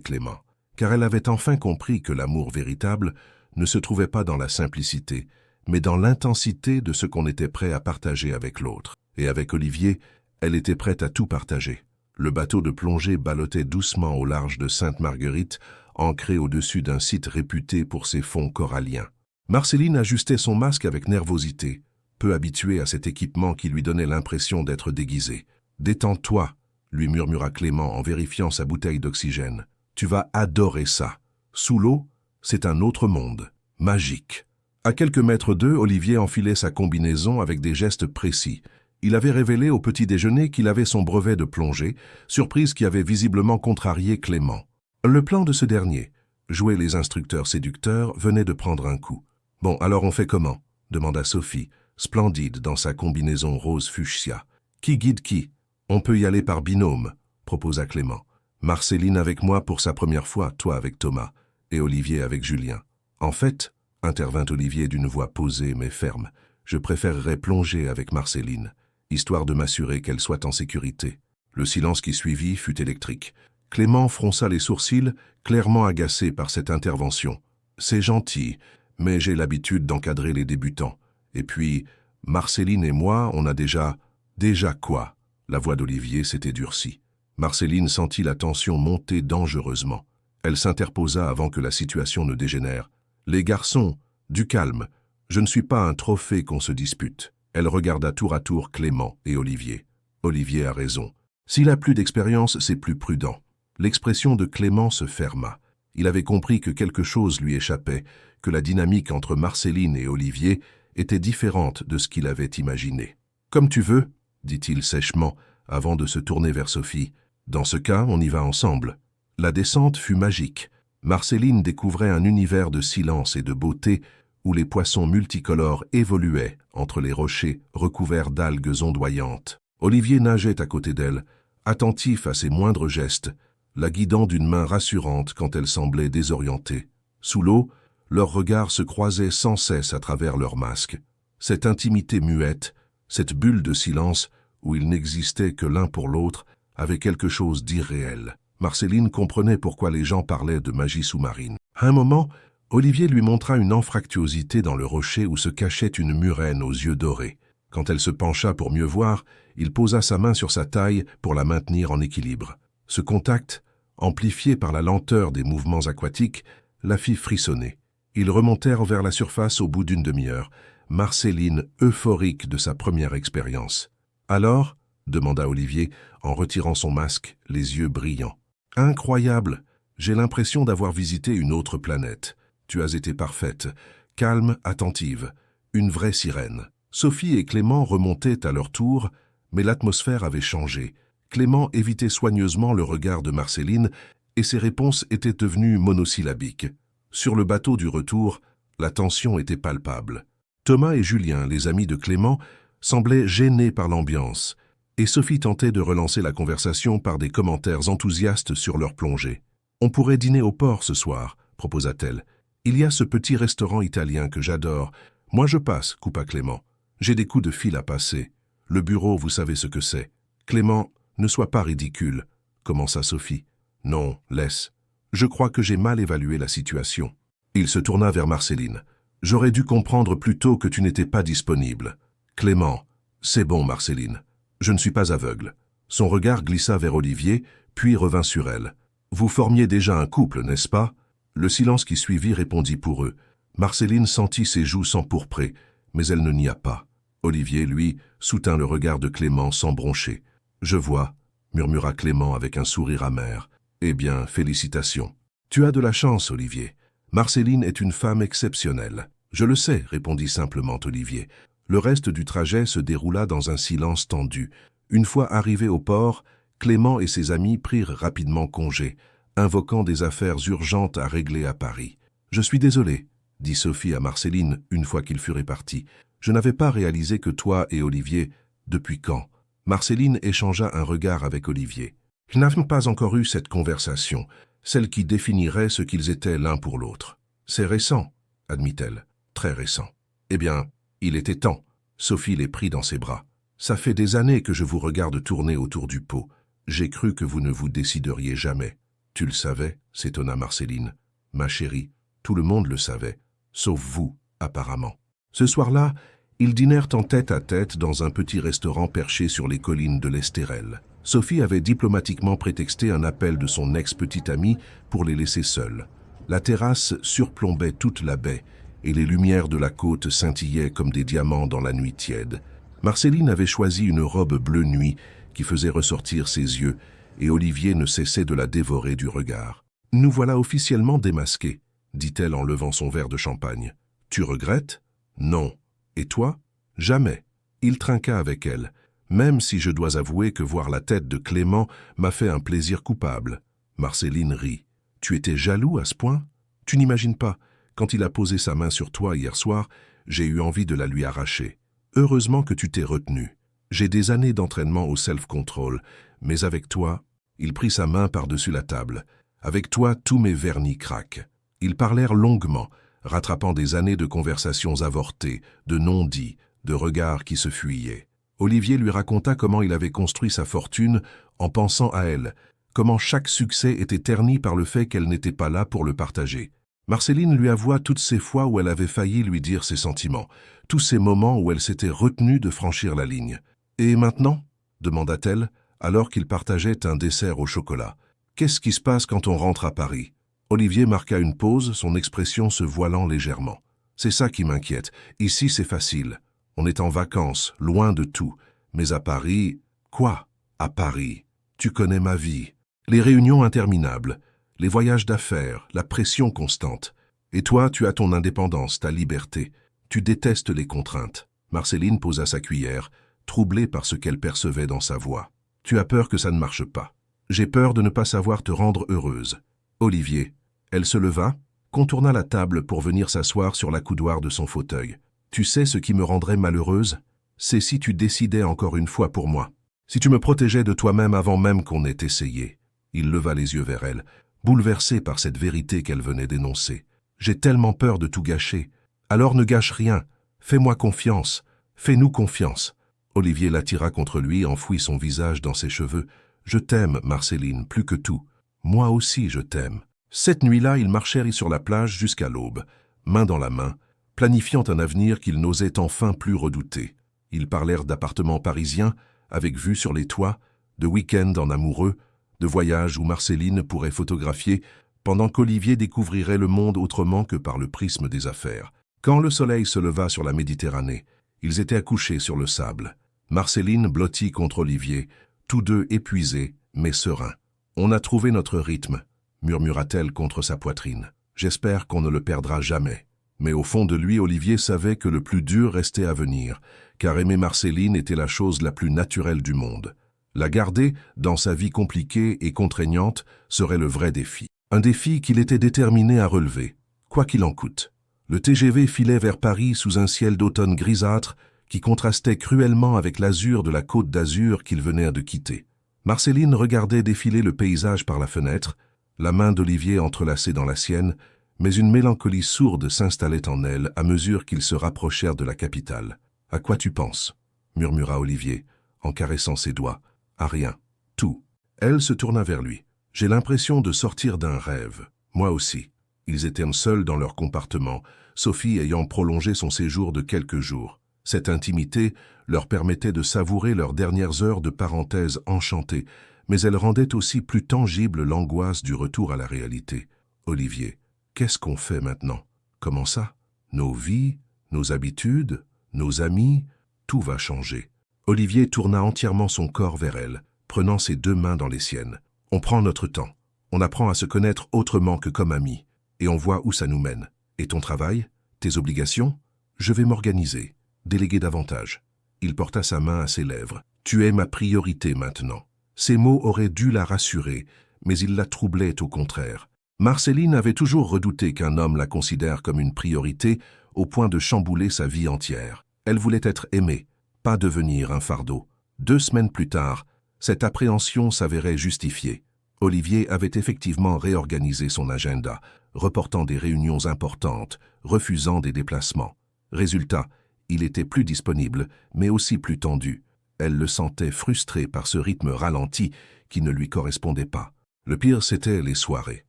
Clément, car elle avait enfin compris que l'amour véritable ne se trouvait pas dans la simplicité, mais dans l'intensité de ce qu'on était prêt à partager avec l'autre. Et avec Olivier, elle était prête à tout partager. Le bateau de plongée ballottait doucement au large de Sainte-Marguerite, ancré au-dessus d'un site réputé pour ses fonds coralliens. Marceline ajustait son masque avec nervosité, peu habituée à cet équipement qui lui donnait l'impression d'être déguisée. « Détends-toi », lui murmura Clément en vérifiant sa bouteille d'oxygène. « Tu vas adorer ça. Sous l'eau, c'est un autre monde, magique. » À quelques mètres d'eux, Olivier enfilait sa combinaison avec des gestes précis. Il avait révélé au petit déjeuner qu'il avait son brevet de plongée, surprise qui avait visiblement contrarié Clément. Le plan de ce dernier, jouer les instructeurs séducteurs, venait de prendre un coup. « Bon, alors on fait comment ?» demanda Sophie, splendide dans sa combinaison rose fuchsia. « Qui guide qui ? On peut y aller par binôme, » proposa Clément. « Marceline avec moi pour sa première fois, toi avec Thomas, et Olivier avec Julien. »« En fait, » intervint Olivier d'une voix posée mais ferme, « je préférerais plonger avec Marceline, histoire de m'assurer qu'elle soit en sécurité. » Le silence qui suivit fut électrique. Clément fronça les sourcils, clairement agacé par cette intervention. « C'est gentil, mais j'ai l'habitude d'encadrer les débutants. Et puis, Marceline et moi, on a déjà... » « Déjà quoi ?» La voix d'Olivier s'était durcie. Marceline sentit la tension monter dangereusement. Elle s'interposa avant que la situation ne dégénère. « Les garçons, du calme. Je ne suis pas un trophée qu'on se dispute. » Elle regarda tour à tour Clément et Olivier. Olivier a raison. S'il a plus d'expérience, c'est plus prudent. L'expression de Clément se ferma. Il avait compris que quelque chose lui échappait, que la dynamique entre Marceline et Olivier était différente de ce qu'il avait imaginé. « Comme tu veux, » dit-il sèchement, avant de se tourner vers Sophie. « Dans ce cas, on y va ensemble. » La descente fut magique. Marceline découvrait un univers de silence et de beauté où les poissons multicolores évoluaient entre les rochers recouverts d'algues ondoyantes. Olivier nageait à côté d'elle, attentif à ses moindres gestes, la guidant d'une main rassurante quand elle semblait désorientée. Sous l'eau, leurs regards se croisaient sans cesse à travers leurs masques. Cette intimité muette, cette bulle de silence où ils n'existaient que l'un pour l'autre, avait quelque chose d'irréel. Marceline comprenait pourquoi les gens parlaient de magie sous-marine. À un moment, Olivier lui montra une anfractuosité dans le rocher où se cachait une murène aux yeux dorés. Quand elle se pencha pour mieux voir, il posa sa main sur sa taille pour la maintenir en équilibre. Ce contact, amplifié par la lenteur des mouvements aquatiques, la fit frissonner. Ils remontèrent vers la surface au bout d'une demi-heure, Marceline euphorique de sa première expérience. « Alors ?» demanda Olivier en retirant son masque, les yeux brillants. « Incroyable! J'ai l'impression d'avoir visité une autre planète. Tu as été parfaite, calme, attentive, une vraie sirène. » Sophie et Clément remontaient à leur tour, mais l'atmosphère avait changé. Clément évitait soigneusement le regard de Marceline et ses réponses étaient devenues monosyllabiques. Sur le bateau du retour, la tension était palpable. Thomas et Julien, les amis de Clément, semblaient gênés par l'ambiance, et Sophie tentait de relancer la conversation par des commentaires enthousiastes sur leur plongée. « On pourrait dîner au port ce soir », proposa-t-elle. « Il y a ce petit restaurant italien que j'adore. Moi je passe, coupa Clément. J'ai des coups de fil à passer. Le bureau, vous savez ce que c'est. Clément, ne sois pas ridicule, commença Sophie. Non, laisse. Je crois que j'ai mal évalué la situation. Il se tourna vers Marceline. J'aurais dû comprendre plus tôt que tu n'étais pas disponible. Clément, c'est bon, Marceline. Je ne suis pas aveugle. Son regard glissa vers Olivier, puis revint sur elle. Vous formiez déjà un couple, n'est-ce pas? Le silence qui suivit répondit pour eux. Marceline sentit ses joues s'empourprer, mais elle ne nia pas. Olivier, lui, soutint le regard de Clément sans broncher. « Je vois », murmura Clément avec un sourire amer. « Eh bien, félicitations. Tu as de la chance, Olivier. Marceline est une femme exceptionnelle. »« Je le sais », répondit simplement Olivier. Le reste du trajet se déroula dans un silence tendu. Une fois arrivés au port, Clément et ses amis prirent rapidement congé, invoquant des affaires urgentes à régler à Paris. « Je suis désolé », dit Sophie à Marceline une fois qu'ils furent répartis. « Je n'avais pas réalisé que toi et Olivier... Depuis quand ?» Marceline échangea un regard avec Olivier. Ils n'avaient pas encore eu cette conversation, celle qui définirait ce qu'ils étaient l'un pour l'autre. « C'est récent, » admit-elle. « Très récent. »« Eh bien, il était temps. » Sophie les prit dans ses bras. « Ça fait des années que je vous regarde tourner autour du pot. J'ai cru que vous ne vous décideriez jamais. »« Tu le savais ?» s'étonna Marceline. « Ma chérie, tout le monde le savait, sauf vous, apparemment. » Ce soir-là, ils dînèrent en tête-à-tête dans un petit restaurant perché sur les collines de l'Estérel. Sophie avait diplomatiquement prétexté un appel de son ex-petite amie pour les laisser seuls. La terrasse surplombait toute la baie et les lumières de la côte scintillaient comme des diamants dans la nuit tiède. Marceline avait choisi une robe bleu nuit qui faisait ressortir ses yeux et Olivier ne cessait de la dévorer du regard. « Nous voilà officiellement démasqués, » dit-elle en levant son verre de champagne. « Tu regrettes ? » « Non. Et toi ? » ?»« Jamais. » Il trinqua avec elle, même si je dois avouer que voir la tête de Clément m'a fait un plaisir coupable. Marceline rit. « Tu étais jaloux à ce point ? Tu n'imagines pas, quand il a posé sa main sur toi hier soir, j'ai eu envie de la lui arracher. Heureusement que tu t'es retenu. J'ai des années d'entraînement au self-control, mais avec toi... » Il prit sa main par-dessus la table. « Avec toi, tous mes vernis craquent. » Ils parlèrent longuement, rattrapant des années de conversations avortées, de non-dits, de regards qui se fuyaient. Olivier lui raconta comment il avait construit sa fortune en pensant à elle, comment chaque succès était terni par le fait qu'elle n'était pas là pour le partager. Marceline lui avoua toutes ces fois où elle avait failli lui dire ses sentiments, tous ces moments où elle s'était retenue de franchir la ligne. « Et maintenant ?» demanda-t-elle, alors qu'ils partageaient un dessert au chocolat. « Qu'est-ce qui se passe quand on rentre à Paris ?» Olivier marqua une pause, son expression se voilant légèrement. « C'est ça qui m'inquiète. Ici, c'est facile. On est en vacances, loin de tout. Mais à Paris... » « Quoi ? À Paris ? Tu connais ma vie. Les réunions interminables, les voyages d'affaires, la pression constante. Et toi, tu as ton indépendance, ta liberté. Tu détestes les contraintes. » Marceline posa sa cuillère, troublée par ce qu'elle percevait dans sa voix. « Tu as peur que ça ne marche pas. J'ai peur de ne pas savoir te rendre heureuse. » Olivier. Elle se leva, contourna la table pour venir s'asseoir sur l'accoudoir de son fauteuil. « Tu sais ce qui me rendrait malheureuse? C'est si tu décidais encore une fois pour moi. Si tu me protégeais de toi-même avant même qu'on ait essayé. » Il leva les yeux vers elle, bouleversé par cette vérité qu'elle venait d'énoncer. « J'ai tellement peur de tout gâcher. Alors ne gâche rien. Fais-moi confiance. Fais-nous confiance. » Olivier l'attira contre lui, enfouit son visage dans ses cheveux. « Je t'aime, Marceline, plus que tout. Moi aussi, je t'aime. » Cette nuit-là, ils marchèrent sur la plage jusqu'à l'aube, main dans la main, planifiant un avenir qu'ils n'osaient enfin plus redouter. Ils parlèrent d'appartements parisiens, avec vue sur les toits, de week-end en amoureux, de voyages où Marceline pourrait photographier, pendant qu'Olivier découvrirait le monde autrement que par le prisme des affaires. Quand le soleil se leva sur la Méditerranée, ils étaient accouchés sur le sable. Marceline blottie contre Olivier, tous deux épuisés, mais sereins. « On a trouvé notre rythme », murmura-t-elle contre sa poitrine. « J'espère qu'on ne le perdra jamais. » Mais au fond de lui, Olivier savait que le plus dur restait à venir, car aimer Marceline était la chose la plus naturelle du monde. La garder, dans sa vie compliquée et contraignante, serait le vrai défi. Un défi qu'il était déterminé à relever, quoi qu'il en coûte. Le TGV filait vers Paris sous un ciel d'automne grisâtre qui contrastait cruellement avec l'azur de la Côte d'Azur qu'ils venaient de quitter. Marceline regardait défiler le paysage par la fenêtre, la main d'Olivier entrelacée dans la sienne, mais une mélancolie sourde s'installait en elle à mesure qu'ils se rapprochèrent de la capitale. « À quoi tu penses ?» murmura Olivier, en caressant ses doigts. « À rien. Tout. » Elle se tourna vers lui. « J'ai l'impression de sortir d'un rêve. Moi aussi. » Ils étaient seuls dans leur compartiment, Sophie ayant prolongé son séjour de quelques jours. Cette intimité leur permettait de savourer leurs dernières heures de parenthèse enchantée, mais elle rendait aussi plus tangible l'angoisse du retour à la réalité. « Olivier, qu'est-ce qu'on fait maintenant? Comment ça? Nos vies, nos habitudes, nos amis, tout va changer. » Olivier tourna entièrement son corps vers elle, prenant ses deux mains dans les siennes. « On prend notre temps. On apprend à se connaître autrement que comme amis. Et on voit où ça nous mène. Et ton travail? Tes obligations? Je vais m'organiser. Déléguer davantage. » Il porta sa main à ses lèvres. « Tu es ma priorité maintenant. » Ces mots auraient dû la rassurer, mais ils la troublaient au contraire. Marceline avait toujours redouté qu'un homme la considère comme une priorité au point de chambouler sa vie entière. Elle voulait être aimée, pas devenir un fardeau. 2 semaines plus tard, cette appréhension s'avérait justifiée. Olivier avait effectivement réorganisé son agenda, reportant des réunions importantes, refusant des déplacements. Résultat, il était plus disponible, mais aussi plus tendu. Elle le sentait frustré par ce rythme ralenti qui ne lui correspondait pas. Le pire, c'était les soirées.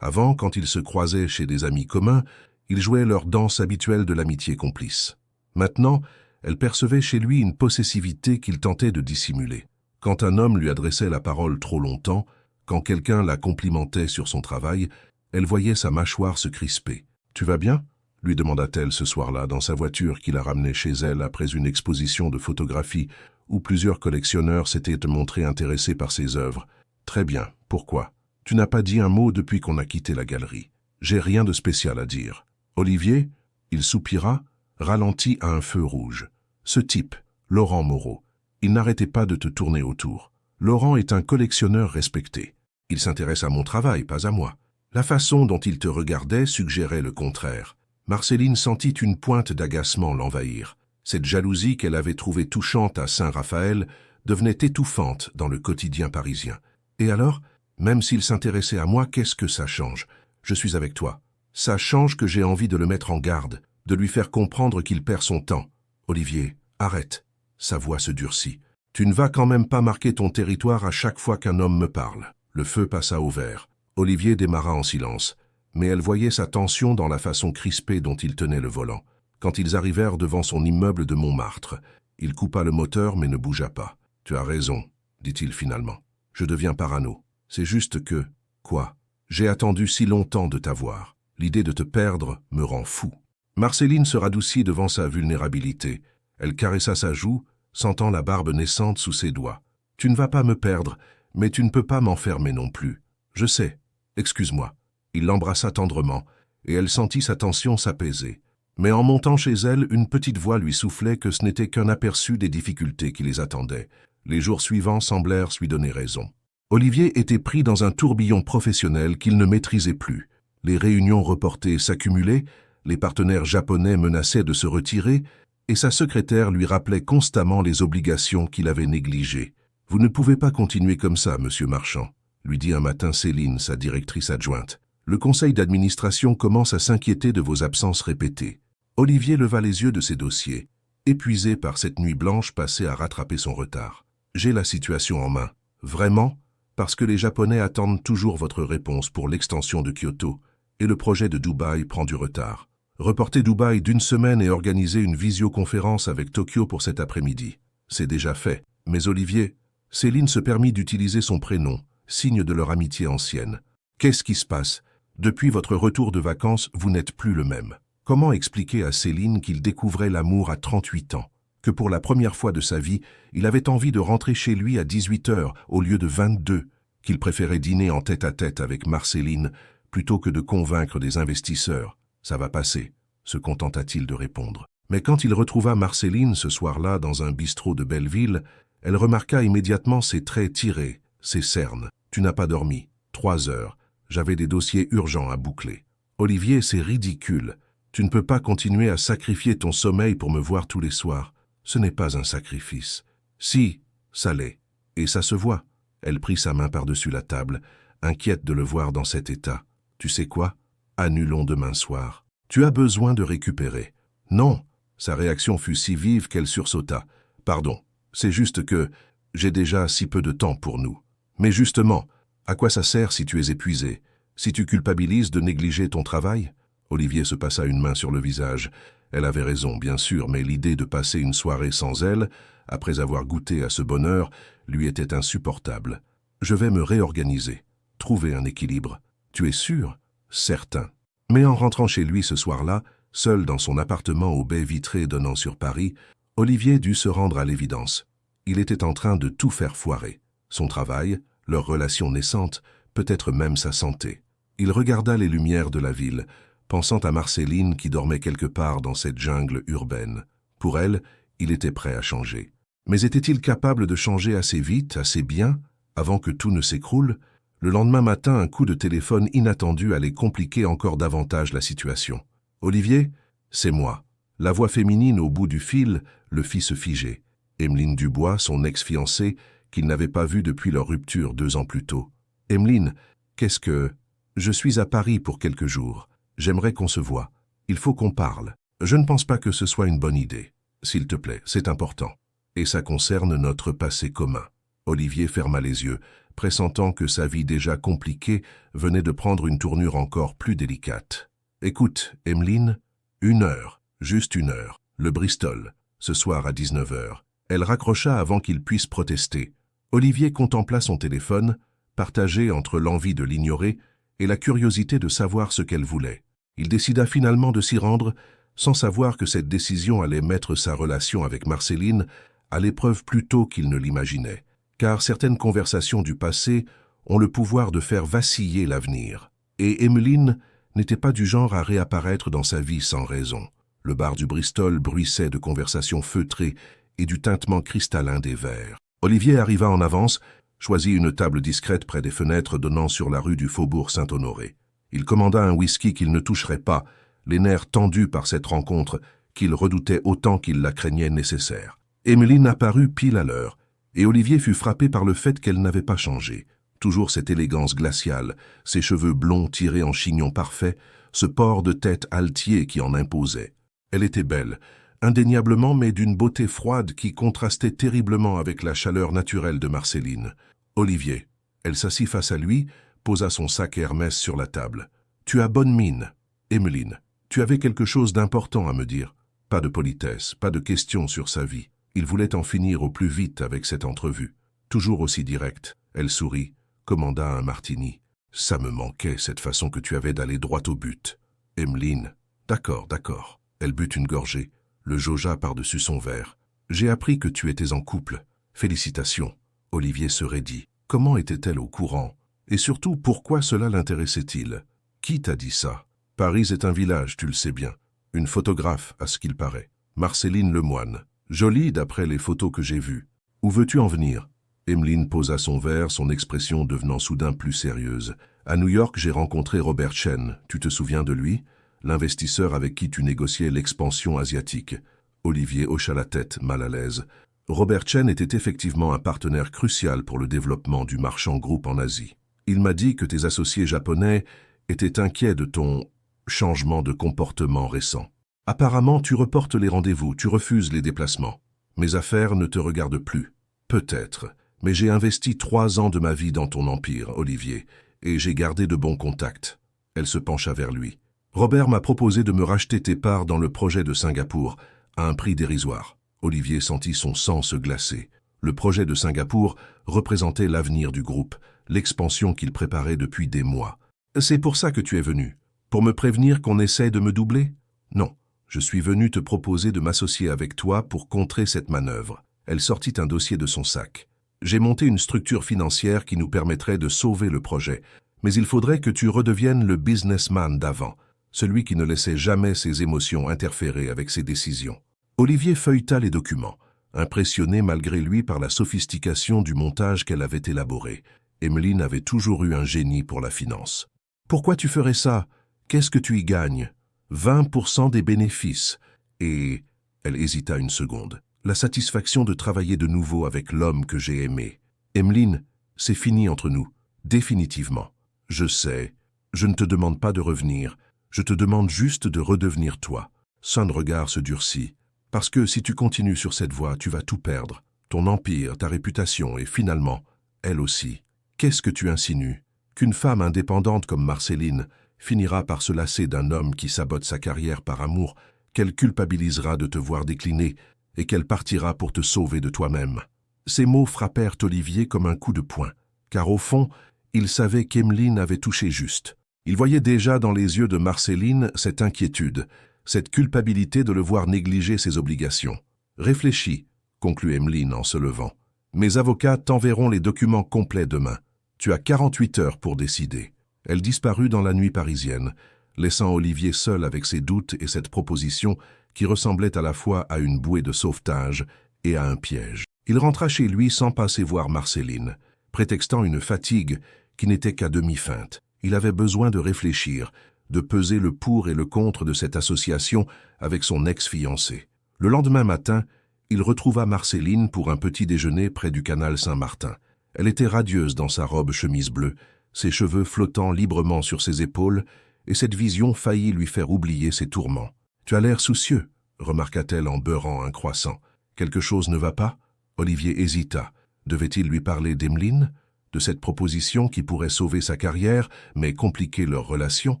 Avant, quand ils se croisaient chez des amis communs, ils jouaient leur danse habituelle de l'amitié complice. Maintenant, elle percevait chez lui une possessivité qu'il tentait de dissimuler. Quand un homme lui adressait la parole trop longtemps, quand quelqu'un la complimentait sur son travail, elle voyait sa mâchoire se crisper. « Tu vas bien ?» lui demanda-t-elle ce soir-là dans sa voiture qui la ramenait chez elle après une exposition de photographie où plusieurs collectionneurs s'étaient montrés intéressés par ses œuvres. « Très bien. Pourquoi ? Tu n'as pas dit un mot depuis qu'on a quitté la galerie. J'ai rien de spécial à dire. » Olivier, il soupira, ralentit à un feu rouge. Ce type, Laurent Moreau, il n'arrêtait pas de te tourner autour. Laurent est un collectionneur respecté. Il s'intéresse à mon travail, pas à moi. La façon dont il te regardait suggérait le contraire. Marceline sentit une pointe d'agacement l'envahir. Cette jalousie qu'elle avait trouvée touchante à Saint-Raphaël devenait étouffante dans le quotidien parisien. Et alors, même s'il s'intéressait à moi, qu'est-ce que ça change? Je suis avec toi. Ça change que j'ai envie de le mettre en garde, de lui faire comprendre qu'il perd son temps. Olivier, arrête. Sa voix se durcit. Tu ne vas quand même pas marquer ton territoire à chaque fois qu'un homme me parle. Le feu passa au vert. Olivier démarra en silence, mais elle voyait sa tension dans la façon crispée dont il tenait le volant. Quand ils arrivèrent devant son immeuble de Montmartre, il coupa le moteur mais ne bougea pas. « Tu as raison, dit-il finalement. Je deviens parano. C'est juste que... Quoi? J'ai attendu si longtemps de t'avoir. L'idée de te perdre me rend fou. » Marceline se radoucit devant sa vulnérabilité. Elle caressa sa joue, sentant la barbe naissante sous ses doigts. « Tu ne vas pas me perdre, mais tu ne peux pas m'enfermer non plus. Je sais. Excuse-moi. » Il l'embrassa tendrement, et elle sentit sa tension s'apaiser. Mais en montant chez elle, une petite voix lui soufflait que ce n'était qu'un aperçu des difficultés qui les attendaient. Les jours suivants semblèrent lui donner raison. Olivier était pris dans un tourbillon professionnel qu'il ne maîtrisait plus. Les réunions reportées s'accumulaient, les partenaires japonais menaçaient de se retirer, et sa secrétaire lui rappelait constamment les obligations qu'il avait négligées. « Vous ne pouvez pas continuer comme ça, monsieur Marchand », lui dit un matin Céline, sa directrice adjointe. « Le conseil d'administration commence à s'inquiéter de vos absences répétées. » Olivier leva les yeux de ses dossiers, épuisé par cette nuit blanche passée à rattraper son retard. « J'ai la situation en main. Vraiment, parce que les Japonais attendent toujours votre réponse pour l'extension de Kyoto, et le projet de Dubaï prend du retard. Reporter Dubaï d'1 semaine et organiser une visioconférence avec Tokyo pour cet après-midi. C'est déjà fait. Mais Olivier, Céline se permit d'utiliser son prénom, signe de leur amitié ancienne. Qu'est-ce qui se passe? Depuis votre retour de vacances, vous n'êtes plus le même. Comment expliquer à Céline qu'il découvrait l'amour à 38 ans, que pour la première fois de sa vie, il avait envie de rentrer chez lui à 18 heures au lieu de 22, qu'il préférait dîner en tête-à-tête avec Marceline plutôt que de convaincre des investisseurs? Ça va passer, se contenta-t-il de répondre. Mais quand il retrouva Marceline ce soir-là dans un bistrot de Belleville, elle remarqua immédiatement ses traits tirés, ses cernes. « Tu n'as pas dormi. 3 heures. J'avais des dossiers urgents à boucler. » « Olivier, c'est ridicule. Tu ne peux pas continuer à sacrifier ton sommeil pour me voir tous les soirs. Ce n'est pas un sacrifice. Si, ça l'est. Et ça se voit. Elle prit sa main par-dessus la table, inquiète de le voir dans cet état. Tu sais quoi? Annulons demain soir. Tu as besoin de récupérer. Non. Sa réaction fut si vive qu'elle sursauta. Pardon. C'est juste que j'ai déjà si peu de temps pour nous. Mais justement, à quoi ça sert si tu es épuisé? Si tu culpabilises de négliger ton travail? Olivier se passa une main sur le visage. Elle avait raison, bien sûr, mais l'idée de passer une soirée sans elle, après avoir goûté à ce bonheur, lui était insupportable. Je vais me réorganiser, trouver un équilibre. Tu es sûr? Certain. Mais en rentrant chez lui ce soir-là, seul dans son appartement aux baies vitrées donnant sur Paris, Olivier dut se rendre à l'évidence. Il était en train de tout faire foirer. Son travail, leur relation naissante, peut-être même sa santé. Il regarda les lumières de la ville, pensant à Marceline qui dormait quelque part dans cette jungle urbaine. Pour elle, il était prêt à changer. Mais était-il capable de changer assez vite, assez bien, avant que tout ne s'écroule? Le lendemain matin, un coup de téléphone inattendu allait compliquer encore davantage la situation. « Olivier, c'est moi. » La voix féminine au bout du fil le fit se figer. Emeline Dubois, son ex-fiancée, qu'il n'avait pas vue depuis leur rupture 2 ans plus tôt. « Emeline, qu'est-ce que... » « Je suis à Paris pour quelques jours. J'aimerais qu'on se voie. Il faut qu'on parle. Je ne pense pas que ce soit une bonne idée. S'il te plaît, c'est important. Et ça concerne notre passé commun. » Olivier ferma les yeux, pressentant que sa vie déjà compliquée venait de prendre une tournure encore plus délicate. « Écoute, Emeline, 1 heure, juste 1 heure, le Bristol, ce soir à 19 h. Elle raccrocha avant qu'il puisse protester. Olivier contempla son téléphone, partagé entre l'envie de l'ignorer et la curiosité de savoir ce qu'elle voulait. Il décida finalement de s'y rendre, sans savoir que cette décision allait mettre sa relation avec Marceline à l'épreuve plus tôt qu'il ne l'imaginait, car certaines conversations du passé ont le pouvoir de faire vaciller l'avenir. Et Emeline n'était pas du genre à réapparaître dans sa vie sans raison. Le bar du Bristol bruissait de conversations feutrées et du tintement cristallin des verres. Olivier arriva en avance, choisit une table discrète près des fenêtres donnant sur la rue du Faubourg Saint-Honoré. Il commanda un whisky qu'il ne toucherait pas, les nerfs tendus par cette rencontre qu'il redoutait autant qu'il la craignait nécessaire. Emeline apparut pile à l'heure, et Olivier fut frappé par le fait qu'elle n'avait pas changé. Toujours cette élégance glaciale, ses cheveux blonds tirés en chignon parfait, ce port de tête altier qui en imposait. Elle était belle, indéniablement, mais d'une beauté froide qui contrastait terriblement avec la chaleur naturelle de Marceline. Olivier. Elle s'assit face à lui, posa son sac Hermès sur la table. « Tu as bonne mine. Emeline, tu avais quelque chose d'important à me dire. » Pas de politesse, pas de questions sur sa vie. Il voulait en finir au plus vite avec cette entrevue. Toujours aussi directe, elle sourit, commanda un martini. « Ça me manquait, cette façon que tu avais d'aller droit au but. » Emeline. « D'accord, d'accord. » Elle but une gorgée, le jaugea par-dessus son verre. « J'ai appris que tu étais en couple. Félicitations. » Olivier se raidit. Comment était-elle au courant? Et surtout, pourquoi cela l'intéressait-il? Qui t'a dit ça? Paris est un village, tu le sais bien. Une photographe, à ce qu'il paraît. Marceline Lemoine. Jolie d'après les photos que j'ai vues. Où veux-tu en venir? Emeline posa son verre, son expression devenant soudain plus sérieuse. À New York, j'ai rencontré Robert Chen. Tu te souviens de lui? L'investisseur avec qui tu négociais l'expansion asiatique. Olivier hocha la tête, mal à l'aise. Robert Chen était effectivement un partenaire crucial pour le développement du marchand groupe en Asie. Il m'a dit que tes associés japonais étaient inquiets de ton changement de comportement récent. Apparemment, tu reportes les rendez-vous, tu refuses les déplacements. Mes affaires ne te regardent plus. Peut-être, mais j'ai investi 3 ans de ma vie dans ton empire, Olivier, et j'ai gardé de bons contacts. Elle se pencha vers lui. Robert m'a proposé de me racheter tes parts dans le projet de Singapour, à un prix dérisoire. Olivier sentit son sang se glacer. Le projet de Singapour représentait l'avenir du groupe, l'expansion qu'il préparait depuis des mois. « C'est pour ça que tu es venu? Pour me prévenir qu'on essaie de me doubler? » « Non, je suis venu te proposer de m'associer avec toi pour contrer cette manœuvre. » Elle sortit un dossier de son sac. « J'ai monté une structure financière qui nous permettrait de sauver le projet, mais il faudrait que tu redeviennes le businessman d'avant, celui qui ne laissait jamais ses émotions interférer avec ses décisions. » Olivier feuilleta les documents, impressionné malgré lui par la sophistication du montage qu'elle avait élaboré. Emeline avait toujours eu un génie pour la finance. « Pourquoi tu ferais ça? Qu'est-ce que tu y gagnes ?» 20% des bénéfices. Et elle hésita une seconde. La satisfaction de travailler de nouveau avec l'homme que j'ai aimé. Emeline, c'est fini entre nous, définitivement. Je sais, je ne te demande pas de revenir, je te demande juste de redevenir toi. Son regard se durcit. Parce que si tu continues sur cette voie, tu vas tout perdre. Ton empire, ta réputation et finalement, elle aussi. Qu'est-ce que tu insinues? Qu'une femme indépendante comme Marceline finira par se lasser d'un homme qui sabote sa carrière par amour, qu'elle culpabilisera de te voir décliner et qu'elle partira pour te sauver de toi-même. Ces mots frappèrent Olivier comme un coup de poing, car au fond, il savait qu'Emeline avait touché juste. Il voyait déjà dans les yeux de Marceline cette inquiétude, cette culpabilité de le voir négliger ses obligations. « Réfléchis », conclut Emeline en se levant. « Mes avocats t'enverront les documents complets demain. Tu as 48 heures pour décider. » Elle disparut dans la nuit parisienne, laissant Olivier seul avec ses doutes et cette proposition qui ressemblait à la fois à une bouée de sauvetage et à un piège. Il rentra chez lui sans passer voir Marceline, prétextant une fatigue qui n'était qu'à demi-feinte. Il avait besoin de réfléchir, de peser le pour et le contre de cette association avec son ex-fiancé. Le lendemain matin, il retrouva Marceline pour un petit déjeuner près du canal Saint-Martin. Elle était radieuse dans sa robe chemise bleue, ses cheveux flottant librement sur ses épaules, et cette vision faillit lui faire oublier ses tourments. « Tu as l'air soucieux », remarqua-t-elle en beurrant un croissant. « Quelque chose ne va pas ?» Olivier hésita. Devait-il lui parler d'Emeline, de cette proposition qui pourrait sauver sa carrière, mais compliquer leur relation?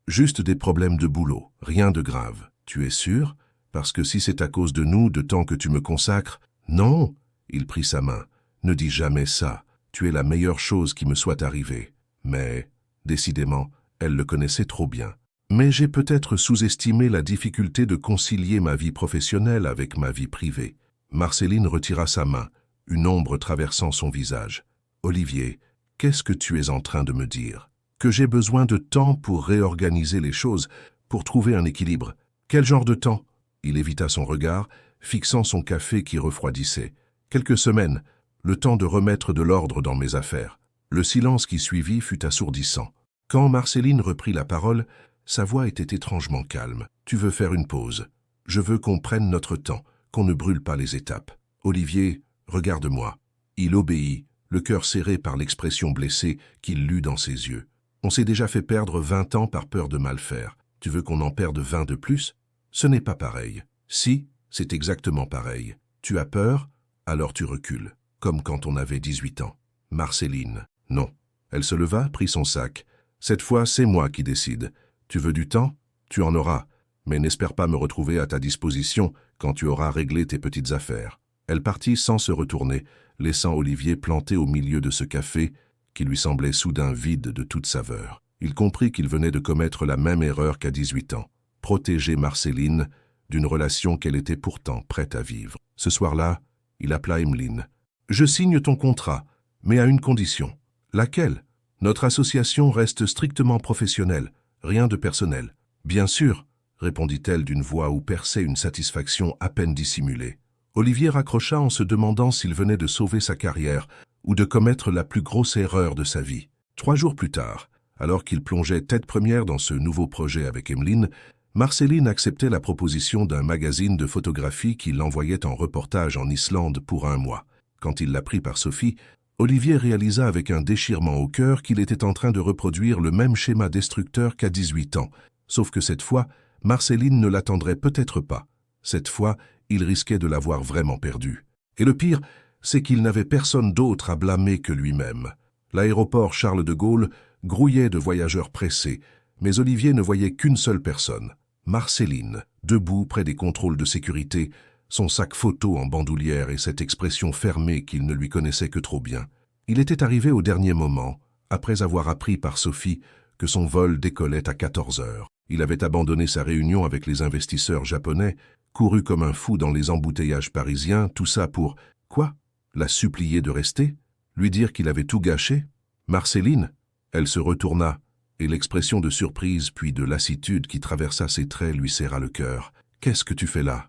Juste des problèmes de boulot, rien de grave. Tu es sûr? Parce que si c'est à cause de nous, de temps que tu me consacres... Non, il prit sa main. Ne dis jamais ça. Tu es la meilleure chose qui me soit arrivée. Mais, décidément, elle le connaissait trop bien. Mais j'ai peut-être sous-estimé la difficulté de concilier ma vie professionnelle avec ma vie privée. Marceline retira sa main, une ombre traversant son visage. Olivier, qu'est-ce que tu es en train de me dire? Que j'ai besoin de temps pour réorganiser les choses, pour trouver un équilibre. Quel genre de temps? Il évita son regard, fixant son café qui refroidissait. Quelques semaines, le temps de remettre de l'ordre dans mes affaires. Le silence qui suivit fut assourdissant. Quand Marceline reprit la parole, sa voix était étrangement calme. « Tu veux faire une pause. Je veux qu'on prenne notre temps, qu'on ne brûle pas les étapes. Olivier, regarde-moi. » Il obéit, le cœur serré par l'expression blessée qu'il lut dans ses yeux. « On s'est déjà fait perdre 20 ans par peur de mal faire. Tu veux qu'on en perde 20 de plus? Ce n'est pas pareil. Si, c'est exactement pareil. Tu as peur, alors tu recules, comme quand on avait 18 ans. Marceline, non. » Elle se leva, prit son sac. « Cette fois, c'est moi qui décide. Tu veux du temps? Tu en auras. Mais n'espère pas me retrouver à ta disposition quand tu auras réglé tes petites affaires. » Elle partit sans se retourner, laissant Olivier planté au milieu de ce café qui lui semblait soudain vide de toute saveur. Il comprit qu'il venait de commettre la même erreur qu'à 18 ans, protéger Marceline d'une relation qu'elle était pourtant prête à vivre. Ce soir-là, il appela Emeline. « Je signe ton contrat, mais à une condition. » « Laquelle? Notre association reste strictement professionnelle, rien de personnel. »« Bien sûr, » répondit-elle d'une voix où perçait une satisfaction à peine dissimulée. Olivier raccrocha en se demandant s'il venait de sauver sa carrière ou de commettre la plus grosse erreur de sa vie. 3 jours plus tard, alors qu'il plongeait tête première dans ce nouveau projet avec Emeline, Marceline acceptait la proposition d'un magazine de photographie qui l'envoyait en reportage en Islande pour 1 mois. Quand il l'apprit par Sophie, Olivier réalisa avec un déchirement au cœur qu'il était en train de reproduire le même schéma destructeur qu'à 18 ans, sauf que cette fois, Marceline ne l'attendrait peut-être pas. Cette fois, il risquait de l'avoir vraiment perdue. Et le pire, c'est qu'il n'avait personne d'autre à blâmer que lui-même. L'aéroport Charles de Gaulle grouillait de voyageurs pressés, mais Olivier ne voyait qu'une seule personne, Marceline, debout près des contrôles de sécurité, son sac photo en bandoulière et cette expression fermée qu'il ne lui connaissait que trop bien. Il était arrivé au dernier moment, après avoir appris par Sophie que son vol décollait à 14 heures. Il avait abandonné sa réunion avec les investisseurs japonais, couru comme un fou dans les embouteillages parisiens, tout ça pour... Quoi? La supplier de rester? Lui dire qu'il avait tout gâché? Marceline? Elle se retourna, et l'expression de surprise puis de lassitude qui traversa ses traits lui serra le cœur. « Qu'est-ce que tu fais là? »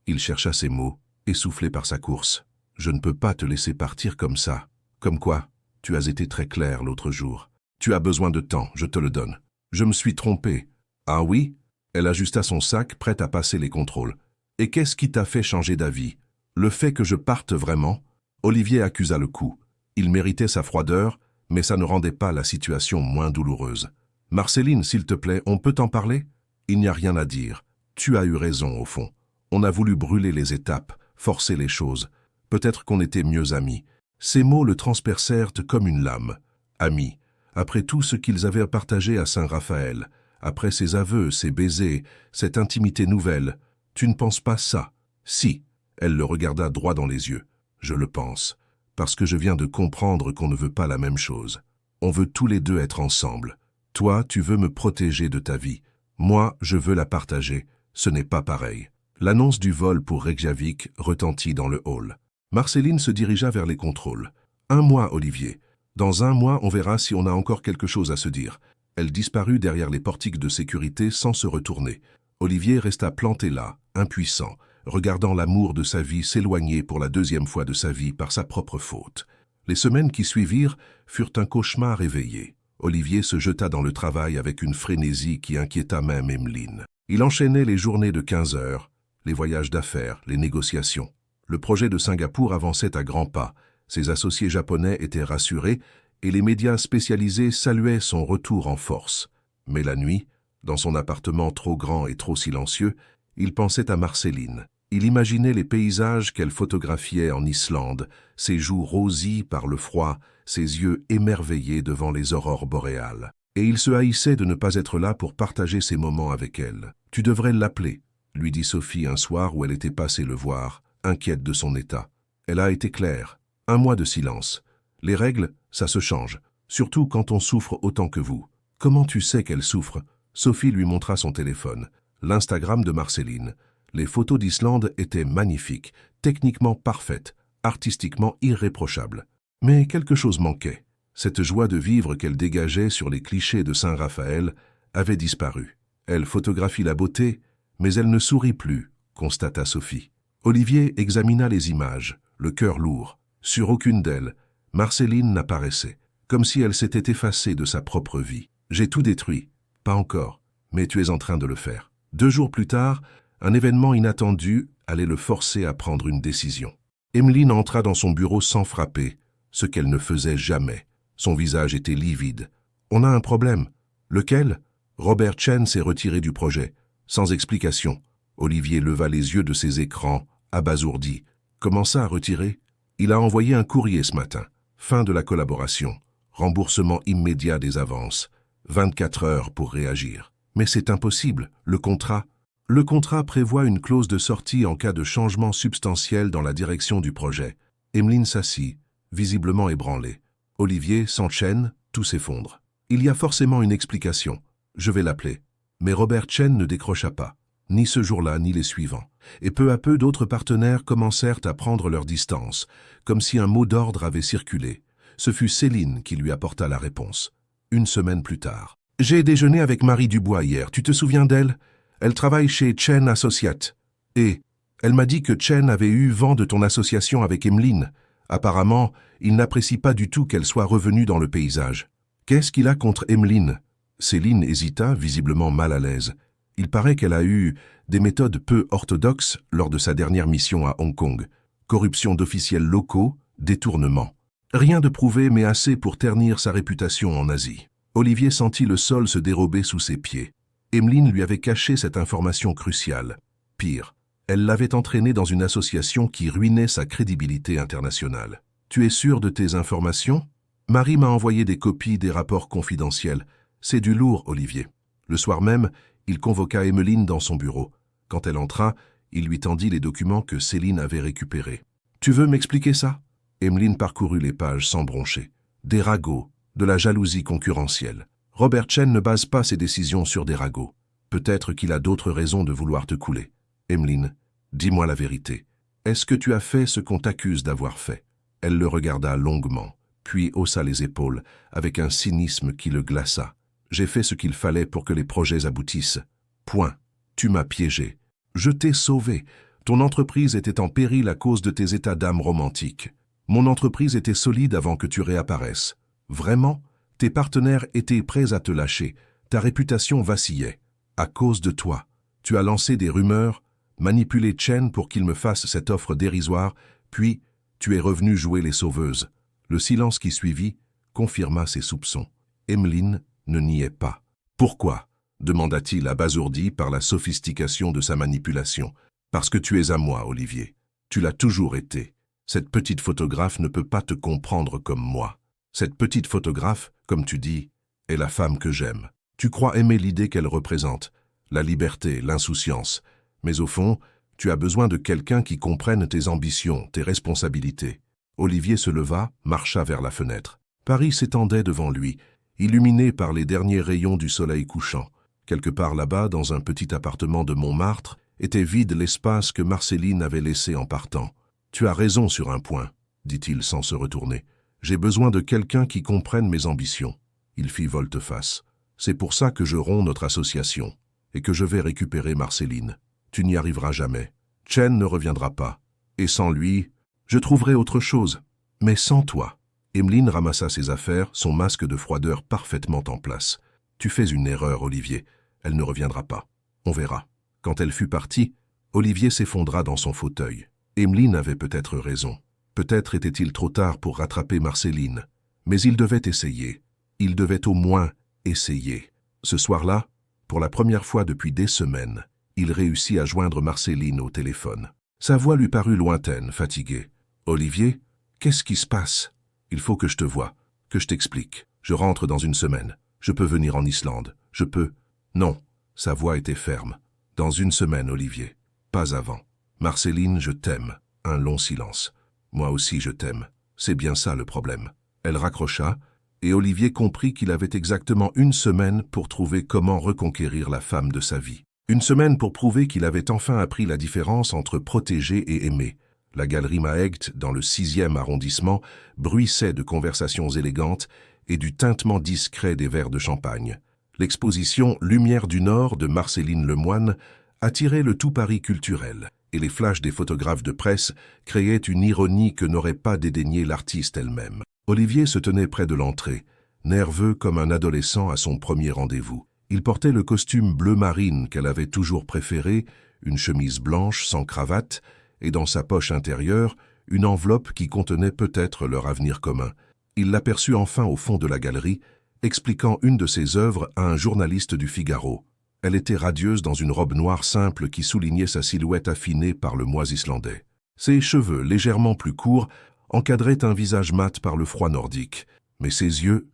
Il chercha ses mots, essoufflé par sa course. « Je ne peux pas te laisser partir comme ça. Comme quoi, tu as été très clair l'autre jour. Tu as besoin de temps, je te le donne. Je me suis trompé. » « Ah oui? Elle ajusta son sac, prête à passer les contrôles. « Et qu'est-ce qui t'a fait changer d'avis? Le fait que je parte vraiment ?» Olivier accusa le coup. Il méritait sa froideur, mais ça ne rendait pas la situation moins douloureuse. « Marceline, s'il te plaît, on peut en parler ?» « Il n'y a rien à dire. Tu as eu raison, au fond. On a voulu brûler les étapes, forcer les choses. Peut-être qu'on était mieux amis. » Ces mots le transpercèrent comme une lame. Amis, après tout ce qu'ils avaient partagé à Saint-Raphaël, après ses aveux, ses baisers, cette intimité nouvelle, tu ne penses pas ça? Si. Elle le regarda droit dans les yeux. Je le pense, parce que je viens de comprendre qu'on ne veut pas la même chose. On veut tous les deux être ensemble. Toi, tu veux me protéger de ta vie. Moi, je veux la partager. Ce n'est pas pareil. L'annonce du vol pour Reykjavik retentit dans le hall. Marceline se dirigea vers les contrôles. « 1 mois, Olivier. Dans 1 mois, on verra si on a encore quelque chose à se dire. » Elle disparut derrière les portiques de sécurité sans se retourner. Olivier resta planté là, impuissant, regardant l'amour de sa vie s'éloigner pour la 2e fois de sa vie par sa propre faute. Les semaines qui suivirent furent un cauchemar éveillé. Olivier se jeta dans le travail avec une frénésie qui inquiéta même Emeline. Il enchaînait les journées de 15 heures, les voyages d'affaires, les négociations. Le projet de Singapour avançait à grands pas. Ses associés japonais étaient rassurés et les médias spécialisés saluaient son retour en force. Mais la nuit, dans son appartement trop grand et trop silencieux, il pensait à Marceline. Il imaginait les paysages qu'elle photographiait en Islande, ses joues rosies par le froid, ses yeux émerveillés devant les aurores boréales. Et il se haïssait de ne pas être là pour partager ces moments avec elle. « Tu devrais l'appeler », lui dit Sophie un soir où elle était passée le voir, inquiète de son état. Elle a été claire. 1 mois de silence. Les règles, ça se change, surtout quand on souffre autant que vous. Comment tu sais qu'elle souffre? Sophie lui montra son téléphone, l'Instagram de Marceline. Les photos d'Islande étaient magnifiques, techniquement parfaites, artistiquement irréprochables. Mais quelque chose manquait. Cette joie de vivre qu'elle dégageait sur les clichés de Saint-Raphaël avait disparu. Elle photographie la beauté, mais elle ne sourit plus, constata Sophie. Olivier examina les images, le cœur lourd. Sur aucune d'elles, Marceline n'apparaissait, comme si elle s'était effacée de sa propre vie. « J'ai tout détruit. » « Pas encore, mais tu es en train de le faire. » 2 jours plus tard, un événement inattendu allait le forcer à prendre une décision. Emeline entra dans son bureau sans frapper, ce qu'elle ne faisait jamais. Son visage était livide. « On a un problème. »« Lequel ?» Robert Chen s'est retiré du projet, sans explication. Olivier leva les yeux de ses écrans, abasourdi. « Comment ça, retirer ?» Il a envoyé un courrier ce matin. Fin de la collaboration. Remboursement immédiat des avances. 24 heures pour réagir. Mais c'est impossible. Le contrat prévoit une clause de sortie en cas de changement substantiel dans la direction du projet. Emeline s'assit, visiblement ébranlée. Olivier s'enchaîne, tout s'effondre. Il y a forcément une explication. Je vais l'appeler. Mais Robert Chen ne décrocha pas. Ni ce jour-là, ni les suivants. Et peu à peu, d'autres partenaires commencèrent à prendre leur distance, comme si un mot d'ordre avait circulé. Ce fut Céline qui lui apporta la réponse. 1 semaine plus tard. « J'ai déjeuné avec Marie Dubois hier, tu te souviens d'elle? Elle travaille chez Chen Associates. Et elle m'a dit que Chen avait eu vent de ton association avec Emeline. Apparemment, il n'apprécie pas du tout qu'elle soit revenue dans le paysage. Qu'est-ce qu'il a contre Emeline ?» Céline hésita, visiblement mal à l'aise. Il paraît qu'elle a eu des méthodes peu orthodoxes lors de sa dernière mission à Hong Kong. Corruption d'officiels locaux, détournement. Rien de prouvé, mais assez pour ternir sa réputation en Asie. Olivier sentit le sol se dérober sous ses pieds. Emeline lui avait caché cette information cruciale. Pire, elle l'avait entraîné dans une association qui ruinait sa crédibilité internationale. « Tu es sûr de tes informations ?» Marie m'a envoyé des copies des rapports confidentiels. C'est du lourd, Olivier. Le soir même, il convoqua Emeline dans son bureau. Quand elle entra, il lui tendit les documents que Céline avait récupérés. « Tu veux m'expliquer ça ?» Emeline parcourut les pages sans broncher. Des ragots, de la jalousie concurrentielle. Robert Chen ne base pas ses décisions sur des ragots. Peut-être qu'il a d'autres raisons de vouloir te couler. Emeline, dis-moi la vérité. Est-ce que tu as fait ce qu'on t'accuse d'avoir fait? Elle le regarda longuement, puis haussa les épaules, avec un cynisme qui le glaça. J'ai fait ce qu'il fallait pour que les projets aboutissent. Point. Tu m'as piégé. Je t'ai sauvé. Ton entreprise était en péril à cause de tes états d'âme romantiques. Mon entreprise était solide avant que tu réapparaisses. Vraiment, tes partenaires étaient prêts à te lâcher. Ta réputation vacillait. À cause de toi. Tu as lancé des rumeurs, manipulé Chen pour qu'il me fasse cette offre dérisoire, puis tu es revenu jouer les sauveuses. Le silence qui suivit confirma ses soupçons. Emmeline ne niait pas. Pourquoi? Demanda-t-il abasourdi par la sophistication de sa manipulation. Parce que tu es à moi, Olivier. Tu l'as toujours été. Cette petite photographe ne peut pas te comprendre comme moi. Cette petite photographe, comme tu dis, est la femme que j'aime. Tu crois aimer l'idée qu'elle représente, la liberté, l'insouciance. Mais au fond, tu as besoin de quelqu'un qui comprenne tes ambitions, tes responsabilités. Olivier se leva, marcha vers la fenêtre. Paris s'étendait devant lui, illuminé par les derniers rayons du soleil couchant. Quelque part là-bas, dans un petit appartement de Montmartre, était vide l'espace que Marceline avait laissé en partant. « Tu as raison sur un point, » dit-il sans se retourner. « J'ai besoin de quelqu'un qui comprenne mes ambitions. » Il fit volte-face. « C'est pour ça que je romps notre association et que je vais récupérer Marceline. Tu n'y arriveras jamais. Chen ne reviendra pas. Et sans lui, je trouverai autre chose. Mais sans toi. » Emmeline ramassa ses affaires, son masque de froideur parfaitement en place. « Tu fais une erreur, Olivier. Elle ne reviendra pas. On verra. » Quand elle fut partie, Olivier s'effondra dans son fauteuil. Emmeline avait peut-être raison. Peut-être était-il trop tard pour rattraper Marceline. Mais il devait essayer. Il devait au moins essayer. Ce soir-là, pour la première fois depuis des semaines, il réussit à joindre Marceline au téléphone. Sa voix lui parut lointaine, fatiguée. « Olivier, qu'est-ce qui se passe? Il faut que je te voie, que je t'explique. Je rentre dans une semaine. Je peux venir en Islande. Je peux... » Non, sa voix était ferme. « Dans une semaine, Olivier. Pas avant. Marceline, je t'aime. » Un long silence. « Moi aussi, je t'aime. C'est bien ça le problème. » Elle raccrocha, et Olivier comprit qu'il avait exactement une semaine pour trouver comment reconquérir la femme de sa vie. Une semaine pour prouver qu'il avait enfin appris la différence entre protéger et aimer. La galerie Maegdt, dans le 6e arrondissement, bruissait de conversations élégantes et du tintement discret des verres de champagne. L'exposition « Lumière du Nord » de Marceline Lemoine attirait le tout Paris culturel, et les flashs des photographes de presse créaient une ironie que n'aurait pas dédaigné l'artiste elle-même. Olivier se tenait près de l'entrée, nerveux comme un adolescent à son premier rendez-vous. Il portait le costume bleu marine qu'elle avait toujours préféré, une chemise blanche sans cravate, et dans sa poche intérieure, une enveloppe qui contenait peut-être leur avenir commun. Il l'aperçut enfin au fond de la galerie, expliquant une de ses œuvres à un journaliste du Figaro. Elle était radieuse dans une robe noire simple qui soulignait sa silhouette affinée par le mois islandais. Ses cheveux, légèrement plus courts, encadraient un visage mat par le froid nordique. Mais ses yeux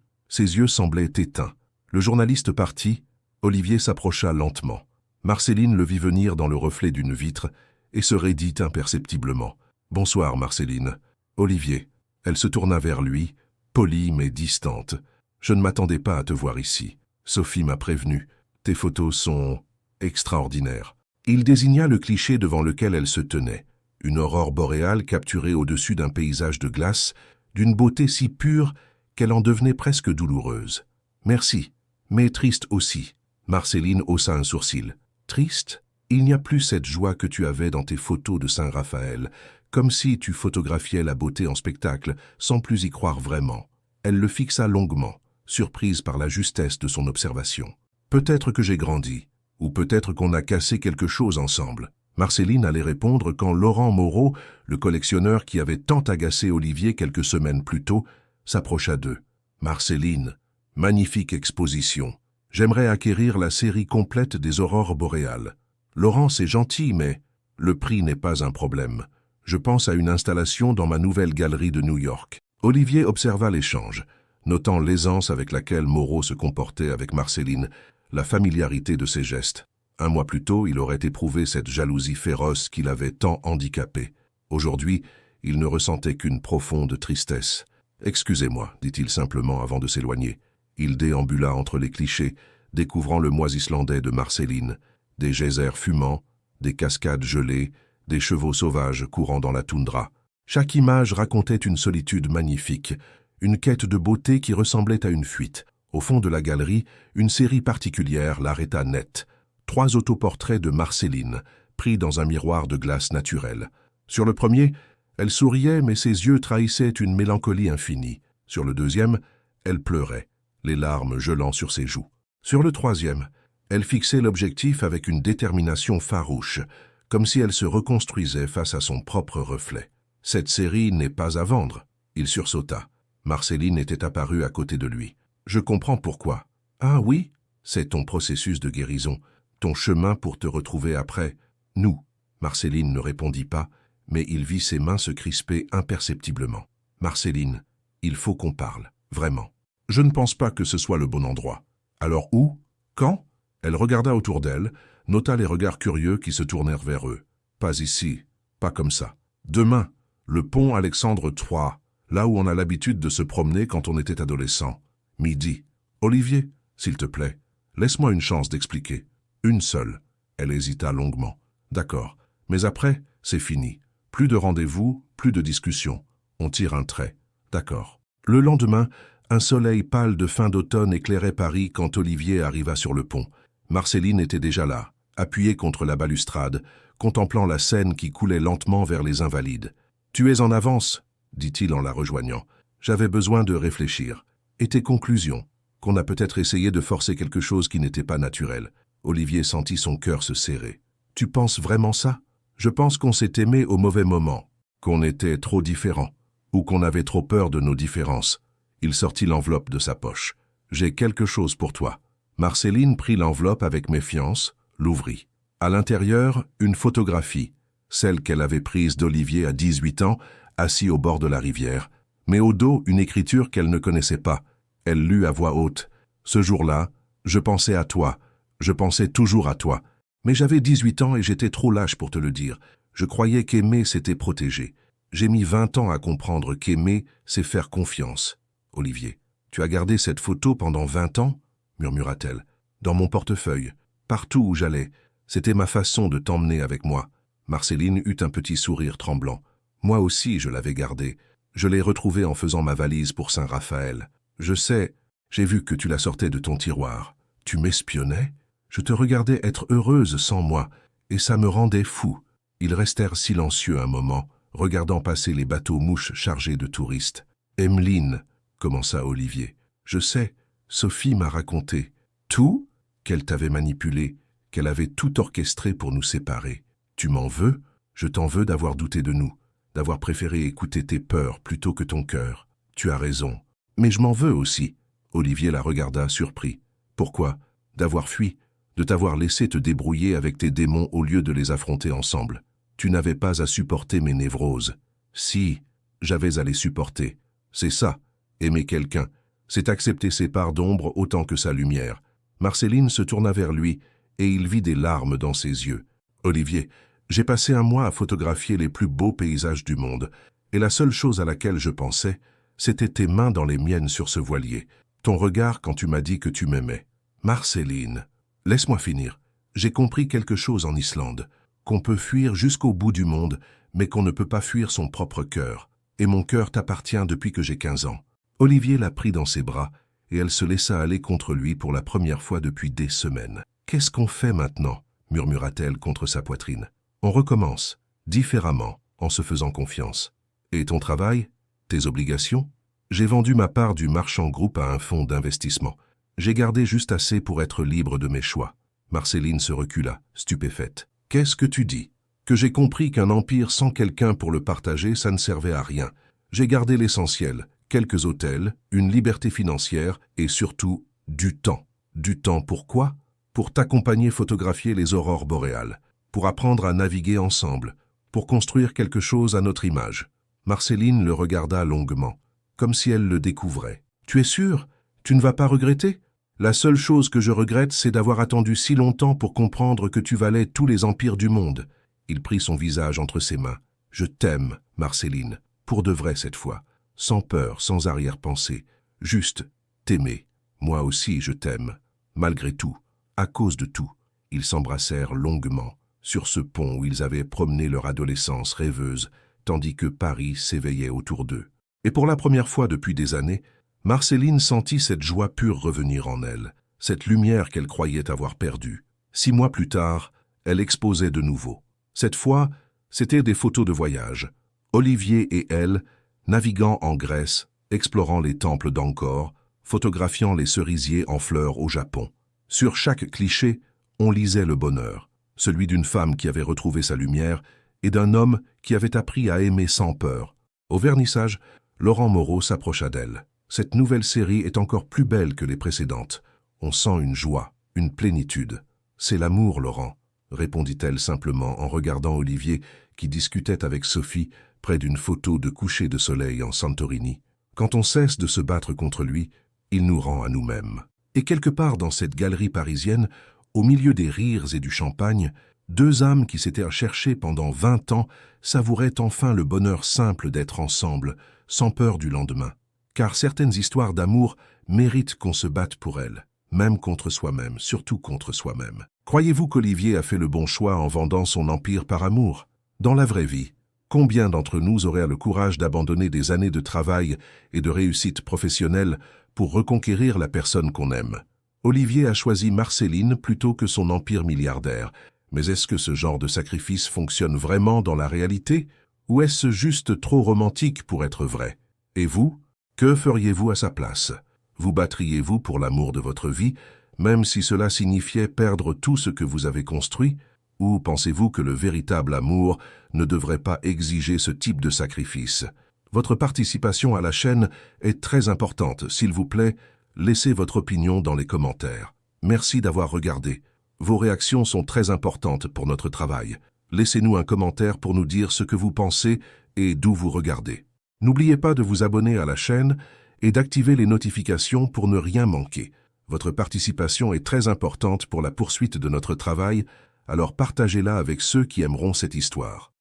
semblaient éteints. Le journaliste partit, Olivier s'approcha lentement. Marceline le vit venir dans le reflet d'une vitre et se raidit imperceptiblement. « Bonsoir, Marceline. »« Olivier. » Elle se tourna vers lui, polie mais distante. « Je ne m'attendais pas à te voir ici. Sophie m'a prévenu. Tes photos sont extraordinaires. » Il désigna le cliché devant lequel elle se tenait. Une aurore boréale capturée au-dessus d'un paysage de glace, d'une beauté si pure qu'elle en devenait presque douloureuse. « Merci, mais triste aussi. » Marceline haussa un sourcil. « Triste ? Il n'y a plus cette joie que tu avais dans tes photos de Saint-Raphaël, comme si tu photographiais la beauté en spectacle sans plus y croire vraiment. » Elle le fixa longuement, surprise par la justesse de son observation. « Peut-être que j'ai grandi, ou peut-être qu'on a cassé quelque chose ensemble. » Marceline allait répondre quand Laurent Moreau, le collectionneur qui avait tant agacé Olivier quelques semaines plus tôt, s'approcha d'eux. « Marceline, magnifique exposition. J'aimerais acquérir la série complète des aurores boréales. » « Laurent, c'est gentil, mais le prix n'est pas un problème. Je pense à une installation dans ma nouvelle galerie de New York. » Olivier observa l'échange, notant l'aisance avec laquelle Moreau se comportait avec Marceline, la familiarité de ses gestes. Un mois plus tôt, il aurait éprouvé cette jalousie féroce qui l'avait tant handicapé. Aujourd'hui, il ne ressentait qu'une profonde tristesse. « Excusez-moi, dit-il simplement avant de s'éloigner. » Il déambula entre les clichés, découvrant le mois islandais de Marceline. Des geysers fumants, des cascades gelées, des chevaux sauvages courant dans la toundra. Chaque image racontait une solitude magnifique, une quête de beauté qui ressemblait à une fuite. Au fond de la galerie, une série particulière l'arrêta net. 3 autoportraits de Marceline, pris dans un miroir de glace naturelle. Sur le premier, elle souriait, mais ses yeux trahissaient une mélancolie infinie. Sur le deuxième, elle pleurait, les larmes gelant sur ses joues. Sur le troisième, Elle fixait l'objectif avec une détermination farouche, comme si elle se reconstruisait face à son propre reflet. « Cette série n'est pas à vendre », il sursauta. Marceline était apparue à côté de lui. « Je comprends pourquoi. »« Ah oui, c'est ton processus de guérison, ton chemin pour te retrouver après. » « Nous. » Marceline ne répondit pas, mais il vit ses mains se crisper imperceptiblement. « Marceline, il faut qu'on parle, vraiment. Je ne pense pas que ce soit le bon endroit. Alors où? Quand? » Elle regarda autour d'elle, nota les regards curieux qui se tournèrent vers eux. « Pas ici, pas comme ça. Demain, le pont Alexandre III, là où on a l'habitude de se promener quand on était adolescent. Midi. Olivier, s'il te plaît, laisse-moi une chance d'expliquer. Une seule. » Elle hésita longuement. « D'accord, mais après, c'est fini. Plus de rendez-vous, plus de discussions. On tire un trait. D'accord. » Le lendemain, un soleil pâle de fin d'automne éclairait Paris quand Olivier arriva sur le pont. Marceline était déjà là, appuyée contre la balustrade, contemplant la Seine qui coulait lentement vers les Invalides. « Tu es en avance, » dit-il en la rejoignant. « J'avais besoin de réfléchir. Et tes conclusions? Qu'on a peut-être essayé de forcer quelque chose qui n'était pas naturel. » Olivier sentit son cœur se serrer. « Tu penses vraiment ça? Je pense qu'on s'est aimé au mauvais moment, qu'on était trop différents, ou qu'on avait trop peur de nos différences. » Il sortit l'enveloppe de sa poche. « J'ai quelque chose pour toi. » Marceline prit l'enveloppe avec méfiance, l'ouvrit. À l'intérieur, une photographie, celle qu'elle avait prise d'Olivier à 18 ans, assis au bord de la rivière, mais au dos une écriture qu'elle ne connaissait pas. Elle lut à voix haute. « Ce jour-là, je pensais à toi, je pensais toujours à toi. Mais j'avais 18 ans et j'étais trop lâche pour te le dire. Je croyais qu'aimer, c'était protéger. J'ai mis 20 ans à comprendre qu'aimer, c'est faire confiance. » « Olivier, tu as gardé cette photo pendant 20 ans ?» murmura-t-elle. « Dans mon portefeuille, partout où j'allais. C'était ma façon de t'emmener avec moi. » Marceline eut un petit sourire tremblant. « Moi aussi, je l'avais gardé. Je l'ai retrouvé en faisant ma valise pour Saint-Raphaël. Je sais, j'ai vu que tu la sortais de ton tiroir. Tu m'espionnais? Je te regardais être heureuse sans moi, et ça me rendait fou. » Ils restèrent silencieux un moment, regardant passer les bateaux-mouches chargés de touristes. « Emmeline, » commença Olivier. « Je sais, Sophie m'a raconté. Tout? Qu'elle t'avait manipulé, qu'elle avait tout orchestré pour nous séparer. Tu m'en veux? Je t'en veux d'avoir douté de nous, d'avoir préféré écouter tes peurs plutôt que ton cœur. Tu as raison. Mais je m'en veux aussi. » Olivier la regarda, surpris. « Pourquoi? D'avoir fui, de t'avoir laissé te débrouiller avec tes démons au lieu de les affronter ensemble. Tu n'avais pas à supporter mes névroses. Si, j'avais à les supporter. C'est ça. Aimer quelqu'un, c'est accepter ses parts d'ombre autant que sa lumière. » Marceline se tourna vers lui, et il vit des larmes dans ses yeux. « Olivier, j'ai passé un mois à photographier les plus beaux paysages du monde, et la seule chose à laquelle je pensais, c'était tes mains dans les miennes sur ce voilier, ton regard quand tu m'as dit que tu m'aimais. Marceline, laisse-moi finir. J'ai compris quelque chose en Islande, qu'on peut fuir jusqu'au bout du monde, mais qu'on ne peut pas fuir son propre cœur. Et mon cœur t'appartient depuis que j'ai 15 ans. » Olivier la prit dans ses bras, et elle se laissa aller contre lui pour la première fois depuis des semaines. « Qu'est-ce qu'on fait maintenant ?» murmura-t-elle contre sa poitrine. « On recommence, différemment, en se faisant confiance. Et ton travail? Tes obligations? » « J'ai vendu ma part du Marchand Group à un fonds d'investissement. J'ai gardé juste assez pour être libre de mes choix. » Marceline se recula, stupéfaite. « Qu'est-ce que tu dis? Que j'ai compris qu'un empire sans quelqu'un pour le partager, ça ne servait à rien. J'ai gardé l'essentiel, quelques hôtels, une liberté financière et surtout du temps. Du temps pourquoi? Pour t'accompagner photographier les aurores boréales, pour apprendre à naviguer ensemble, pour construire quelque chose à notre image. » Marceline le regarda longuement, comme si elle le découvrait. « Tu es sûr? Tu ne vas pas regretter? La seule chose que je regrette, c'est d'avoir attendu si longtemps pour comprendre que tu valais tous les empires du monde. » Il prit son visage entre ses mains. « Je t'aime, Marceline, pour de vrai cette fois, sans peur, sans arrière-pensée, juste t'aimer. Moi aussi je t'aime, malgré tout, à cause de tout. » Ils s'embrassèrent longuement, sur ce pont où ils avaient promené leur adolescence rêveuse, tandis que Paris s'éveillait autour d'eux. Et pour la première fois depuis des années, Marceline sentit cette joie pure revenir en elle, cette lumière qu'elle croyait avoir perdue. 6 mois plus tard, elle exposait de nouveau. Cette fois, c'étaient des photos de voyage. Olivier et elle, naviguant en Grèce, explorant les temples d'Angkor, photographiant les cerisiers en fleurs au Japon. Sur chaque cliché, on lisait le bonheur, celui d'une femme qui avait retrouvé sa lumière et d'un homme qui avait appris à aimer sans peur. Au vernissage, Laurent Moreau s'approcha d'elle. Cette nouvelle série est encore plus belle que les précédentes. On sent une joie, une plénitude. C'est l'amour, Laurent, répondit-elle simplement en regardant Olivier qui discutait avec Sophie près d'une photo de coucher de soleil en Santorini. Quand on cesse de se battre contre lui, il nous rend à nous-mêmes. Et quelque part dans cette galerie parisienne, au milieu des rires et du champagne, deux âmes qui s'étaient cherchées pendant 20 ans savouraient enfin le bonheur simple d'être ensemble, sans peur du lendemain. Car certaines histoires d'amour méritent qu'on se batte pour elles, même contre soi-même, surtout contre soi-même. Croyez-vous qu'Olivier a fait le bon choix en vendant son empire par amour? Dans la vraie vie, combien d'entre nous auraient le courage d'abandonner des années de travail et de réussite professionnelle pour reconquérir la personne qu'on aime? Olivier a choisi Marceline plutôt que son empire milliardaire. Mais est-ce que ce genre de sacrifice fonctionne vraiment dans la réalité? Ou est-ce juste trop romantique pour être vrai? Et vous, que feriez-vous à sa place? Vous battriez-vous pour l'amour de votre vie, même si cela signifiait perdre tout ce que vous avez construit? Ou pensez-vous que le véritable amour ne devrait pas exiger ce type de sacrifice? Votre participation à la chaîne est très importante. S'il vous plaît, laissez votre opinion dans les commentaires. Merci d'avoir regardé. Vos réactions sont très importantes pour notre travail. Laissez-nous un commentaire pour nous dire ce que vous pensez et d'où vous regardez. N'oubliez pas de vous abonner à la chaîne et d'activer les notifications pour ne rien manquer. Votre participation est très importante pour la poursuite de notre travail, alors partagez-la avec ceux qui aimeront cette histoire.